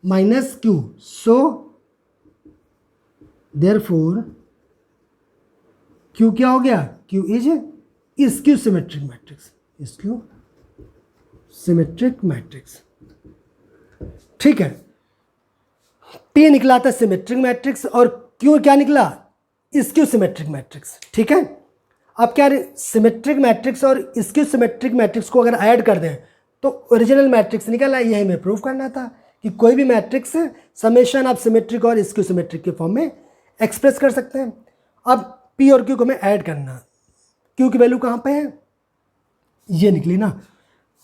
-Q, so therefore Q क्या हो गया, Q is skew symmetric matrix, skew symmetric matrix, ठीक है। P निकला था सिमेट्रिक मैट्रिक्स और Q क्या निकला, स्क्यू सिमेट्रिक मैट्रिक्स, ठीक है। अब क्या सिमेट्रिक मैट्रिक्स और स्क्यू सिमेट्रिक मैट्रिक्स को अगर ऐड कर दें तो ओरिजिनल मैट्रिक्स निकला, यही हमें प्रूव करना था कि कोई भी मैट्रिक्स समेशन आप सिमेट्रिक और स्क्यू सिमेट्रिक के फॉर्म में एक्सप्रेस कर सकते हैं। अब P और Q को हमें ऐड करना, Q की वैल्यू कहाँ पे है, ये निकली ना,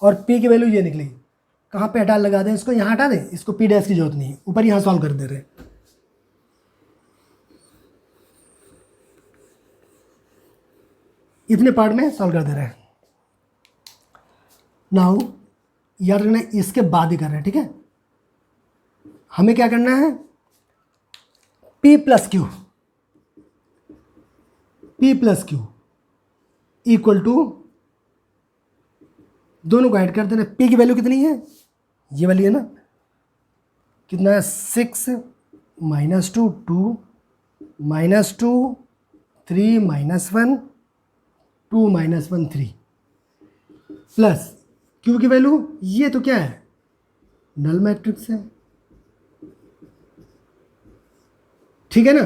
और P की वैल्यू ये निकली, कहाँ पे हटा लगा दें इसको, यहाँ हटा दें, इसको P डैश की जरूरत नहीं, ऊपर यहाँ सॉल्व कर दे रहे हैं। इतने पार्ट में सॉल्व कर दे रहे हैं। नाउ याद रखना इसके बाद ही कर रहे हैं, ठीक है। हमें क्या करना है, P plus Q equal to, दोनों को ऐड कर देना। P की वैल्यू कितनी है, ये वाली है ना, कितना है 6 -2 2 -2 3 -1 2 -1 3 प्लस क्यू की वैल्यू, ये तो क्या है, नल मैट्रिक्स है, ठीक है ना।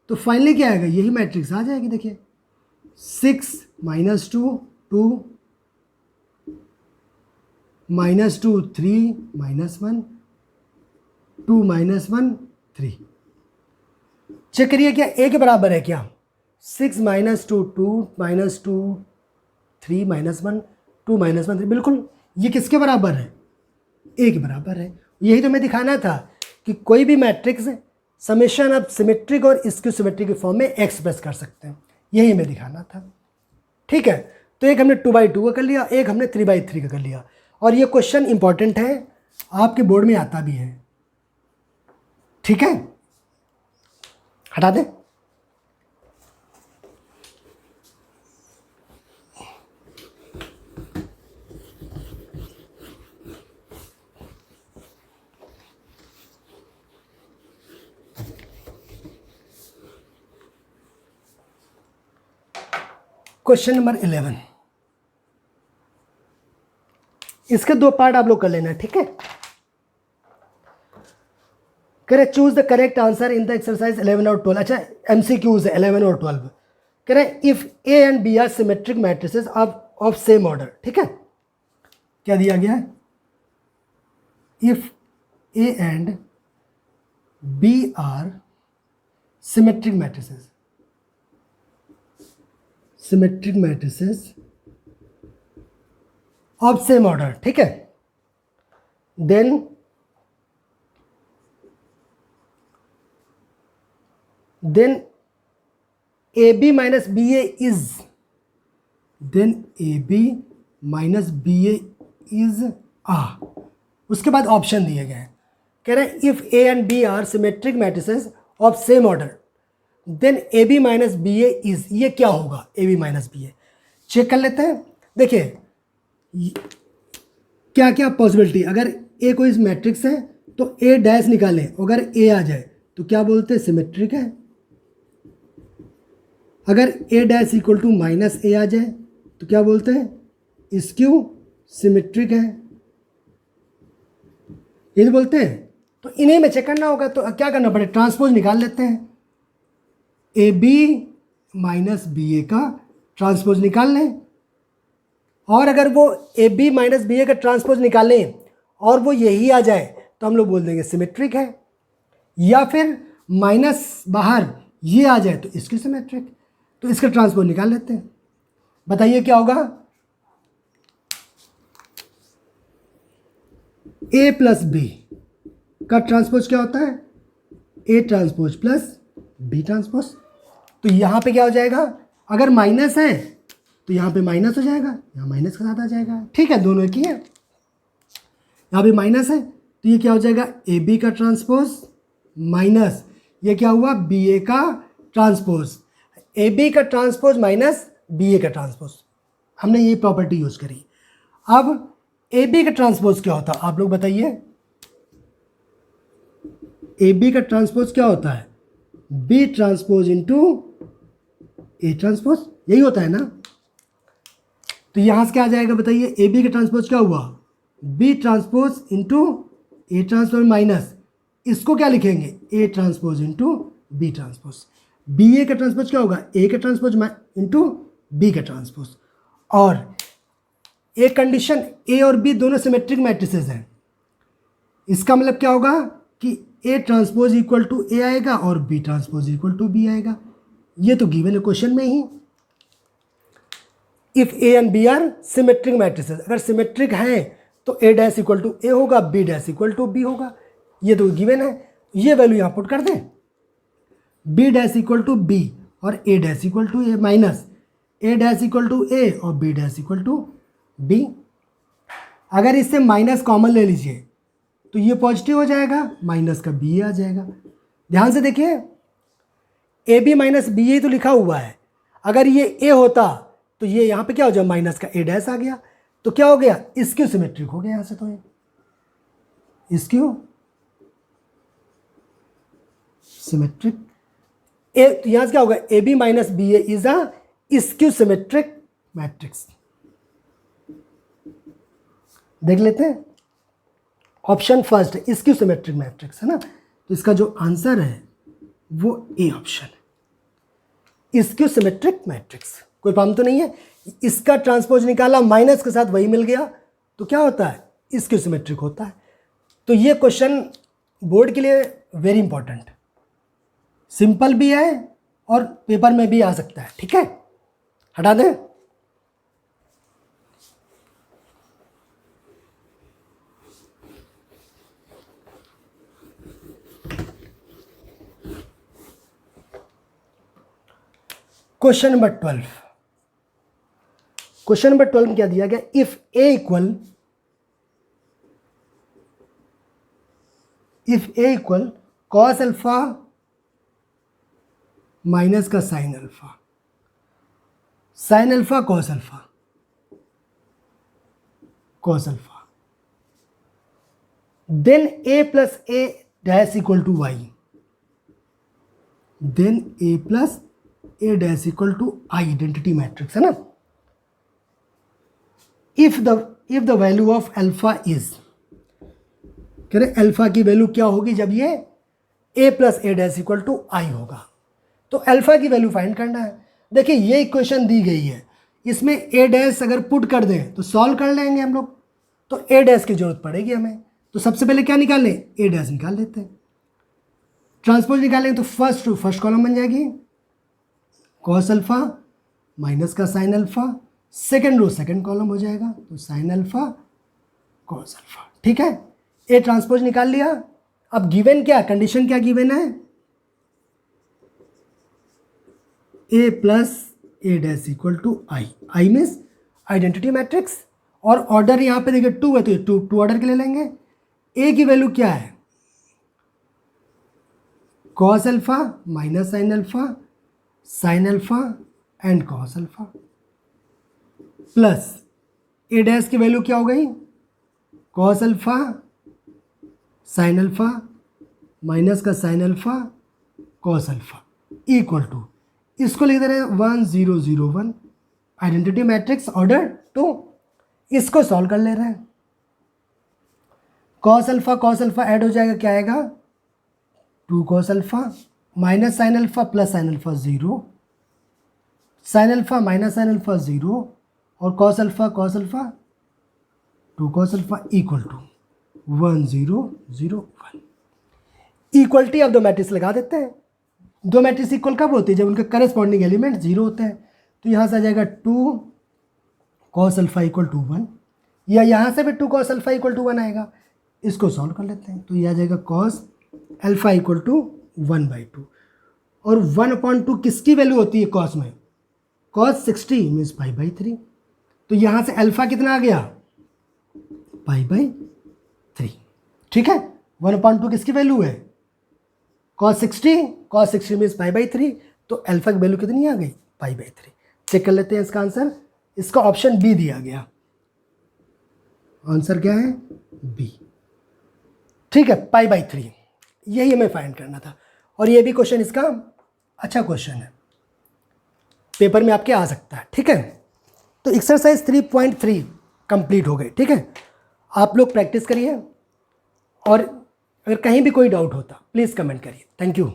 तो फाइनली क्या आएगा, यही मैट्रिक्स आ जाएगी। देखिए 6 -2 2 -2 3 -1 2 -1 3। चेक करिए क्या ए के बराबर है क्या, 6 -2 2 -2 3 -1 2 -1 3, बिल्कुल ये किसके बराबर है, ए के बराबर है। यही तो मैं दिखाना था कि कोई भी मैट्रिक्स समेशन आप सिमेट्रिक और स्क्यू सिमेट्रिक के फॉर्म में एक्सप्रेस कर सकते हैं, यही मैं दिखाना था, ठीक है। तो एक हमने 2/2 का कर लिया, एक हमने 3/3 का कर लिया। और ये क्वेश्चन इंपॉर्टेंट है, आपके बोर्ड में आता भी है, ठीक है। हटा दें। क्वेश्चन नंबर 11, इसके दो पार्ट आप लोग कर लेना, ठीक है। कह रहे choose the correct answer in the exercise 11 और 12। अच्छा MCQs है 11 और 12। कह रहे if A and B are symmetric matrices of same order, ठीक है। क्या दिया गया है, if A and B are symmetric matrices of same order, ठीक है, then AB minus BA is A। उसके बाद ऑप्शन दिए गए हैं, कह रहे हैं if A and B are symmetric matrices of same order then AB minus BA is, ये क्या होगा AB माइनस BA, चेक कर लेते हैं। देखिए क्या क्या पॉसिबिलिटी, अगर A कोई मैट्रिक्स है तो A डैश निकालें, अगर A आ जाए तो क्या बोलते हैं, सिमेट्रिक है। अगर A dash equal to minus A आ जाए तो क्या बोलते हैं, स्क्यू सिमेट्रिक है, ये बोलते हैं। तो इन्हीं में चेक करना होगा, तो क्या करना पड़े, ट्रांसपोज निकाल लेते हैं। AB माइनस BA का ट्रांसपोज निकाल लें, और अगर वो AB माइनस BA का ट्रांसपोज निकालें और वो यही आ जाए तो हम लोग बोल देंगे सिमेट्रिक है, या फिर माइनस बाहर ये आ जाए तो इसकी सिमेट्रिक। तो इसका ट्रांसपोज निकाल लेते हैं, बताइए क्या होगा, A प्लस B का ट्रांसपोज क्या होता है, A transpose plus B transpose. तो यहाँ पे क्या हो जाएगा, अगर माइनस है तो यहाँ पे माइनस हो जाएगा, यहाँ माइनस के साथ आ जाएगा, ठीक है, दोनों एक ही है। यहाँ पे माइनस है तो ये क्या हो जाएगा, AB का ट्रांसपोज माइनस ये क्या हुआ, BA का ट्रांसपोज। AB का ट्रांसपोज माइनस BA का ट्रांसपोज, हमने ये प्रॉपर्टी यूज करी। अब AB का ट्रांसपोज क्या होता है, आप लोग बताइए। AB का ट्रांसपोज क्या होता है, B transpose into A transpose, यही होता है ना। तो यहां से क्या आ जाएगा बताइए, AB का ट्रांसपोज क्या हुआ, B transpose into A transpose minus, इसको क्या लिखेंगे, A transpose into B transpose. BA का ट्रांसपोज क्या होगा, A का ट्रांसपोज इंटू B का ट्रांसपोज। और एक कंडीशन A और B दोनों सिमेट्रिक मैट्रिसेस हैं, इसका मतलब क्या होगा कि A transpose equal to A आएगा और B transpose equal to B आएगा। ये तो गिवन है क्वेश्चन में ही। If A and B are symmetric matrices, अगर सिमेट्रिक हैं तो A dash equal to A होगा, B dash equal to B होगा, ये तो गिवन है। ये वैल्यू यहाँ पुट कर दें, B dash equal to B और A dash equal to A minus A dash equal to A और B dash equal to B. अगर इससे माइनस कॉमन ले लीजिए तो ये पॉजिटिव हो जाएगा, माइनस का बी आ जाएगा। ध्यान से देखिए, ए बी माइनस बी ए तो लिखा हुआ है, अगर ये ए होता तो ये यहाँ पे क्या हो जाए, माइनस का ए डैश आ गया, तो क्या हो गया, स्क्यू सिमेट्रिक हो गया यहाँ से। तो ये स्क्यू सिमेट्रिक ए, तो यहाँ से क्या होगा, A B minus B A is a skew symmetric matrix. देख लेते हैं, ऑप्शन फर्स्ट है स्क्यू सिमेट्रिक मैट्रिक्स, है ना। तो इसका जो आंसर है वो ए ऑप्शन है, स्क्यू सिमेट्रिक मैट्रिक्स। कोई प्रॉब्लम तो नहीं है। इसका ट्रांसपोज निकाला, माइनस के साथ वही मिल गया, तो क्या होता है, स्क्यू सिमेट्रिक होता है। तो ये क्वेश्चन बोर्ड के लिए वेरी इंपॉर्टेंट, सिंपल भी है और पेपर में भी आ सकता है। ठीक है, हटा दें। क्वेश्चन नंबर 12, क्वेश्चन नंबर 12 में क्या दिया गया, if A equal cos alpha minus का sine alpha cos alpha, then A plus A dash equal to Y, then A plus A dash equal to I, identity matrix, है ना। If the value of alpha is, कह रहे alpha की value क्या होगी जब ये A plus A dash equal to I होगा, तो अल्फा की वैल्यू फाइंड करना है। देखिए ये इक्वेशन दी गई है, इसमें ए डैश अगर पुट कर दें तो सॉल्व कर लेंगे हम लोग, तो ए डैश की जरूरत पड़ेगी हमें। तो सबसे पहले क्या निकाल लें, ए डैश निकाल लेते हैं। ट्रांसपोज निकालेंगे तो फर्स्ट कॉलम बन जाएगी कॉस अल्फा माइनस का sine alpha, second row second column हो जाएगा, तो साइन अल्फा कॉस अल्फा। ठीक है, ए ट्रांसपोज निकाल लिया। अब गिवन क्या, कंडीशन क्या गिवन है, A plus A dash equal to I means identity matrix, और ऑर्डर यहाँ पे देखिए 2 है तो ये टू ऑर्डर के ले लेंगे। ए की वैल्यू क्या है, cos alpha minus sine alpha and cos alpha, plus A dash की वैल्यू क्या हो गई, cos alpha sine alpha minus का sine alpha cos alpha equal to, इसको लिख दे रहे हैं 1 0 0 1, आइडेंटिटी मैट्रिक्स ऑर्डर 2। इसको सॉल्व कर ले रहे हैं, कॉस अल्फा ऐड हो जाएगा, क्या आएगा 2 cos alpha minus sine alpha plus sine alpha 0, sine alpha minus sine alpha 0 और cos alpha 2 cos alpha equal to 1 0 0 1। Equality of दो मैट्रिक्स लगा देते हैं। दो मैट्रिक्स इक्वल कब होती है, जब उनका करस्पॉन्डिंग एलिमेंट 0 होते हैं। तो यहाँ से आ जाएगा 2 कॉस अल्फा इक्वल टू 1, या यहाँ से भी 2 कॉस अल्फा इक्वल टू 1 आएगा। इसको सॉल्व कर लेते हैं, तो ये आ जाएगा कॉस अल्फा इक्वल टू 1/2, और 1/2 किसकी वैल्यू होती है कॉस में, कॉस 60 मीन्स π/3। तो यहाँ से अल्फा कितना आ गया, π/3। ठीक है, 1/2 किसकी वैल्यू है, cos 60 मीन्स π/3, तो अल्फा की वैल्यू कितनी आ गई, π/3। चेक कर लेते हैं इसका आंसर, इसका ऑप्शन बी दिया गया, आंसर क्या है, बी। ठीक है, π/3 यही हमें फाइंड करना था, और ये भी क्वेश्चन इसका अच्छा क्वेश्चन है, पेपर में आपके आ सकता है। ठीक है, तो एक्सरसाइज 3.3 कंप्लीट हो गई। ठीक है, आप लोग प्रैक्टिस करिए, और अगर कहीं भी कोई डाउट होता प्लीज़ कमेंट करिए। Thank you.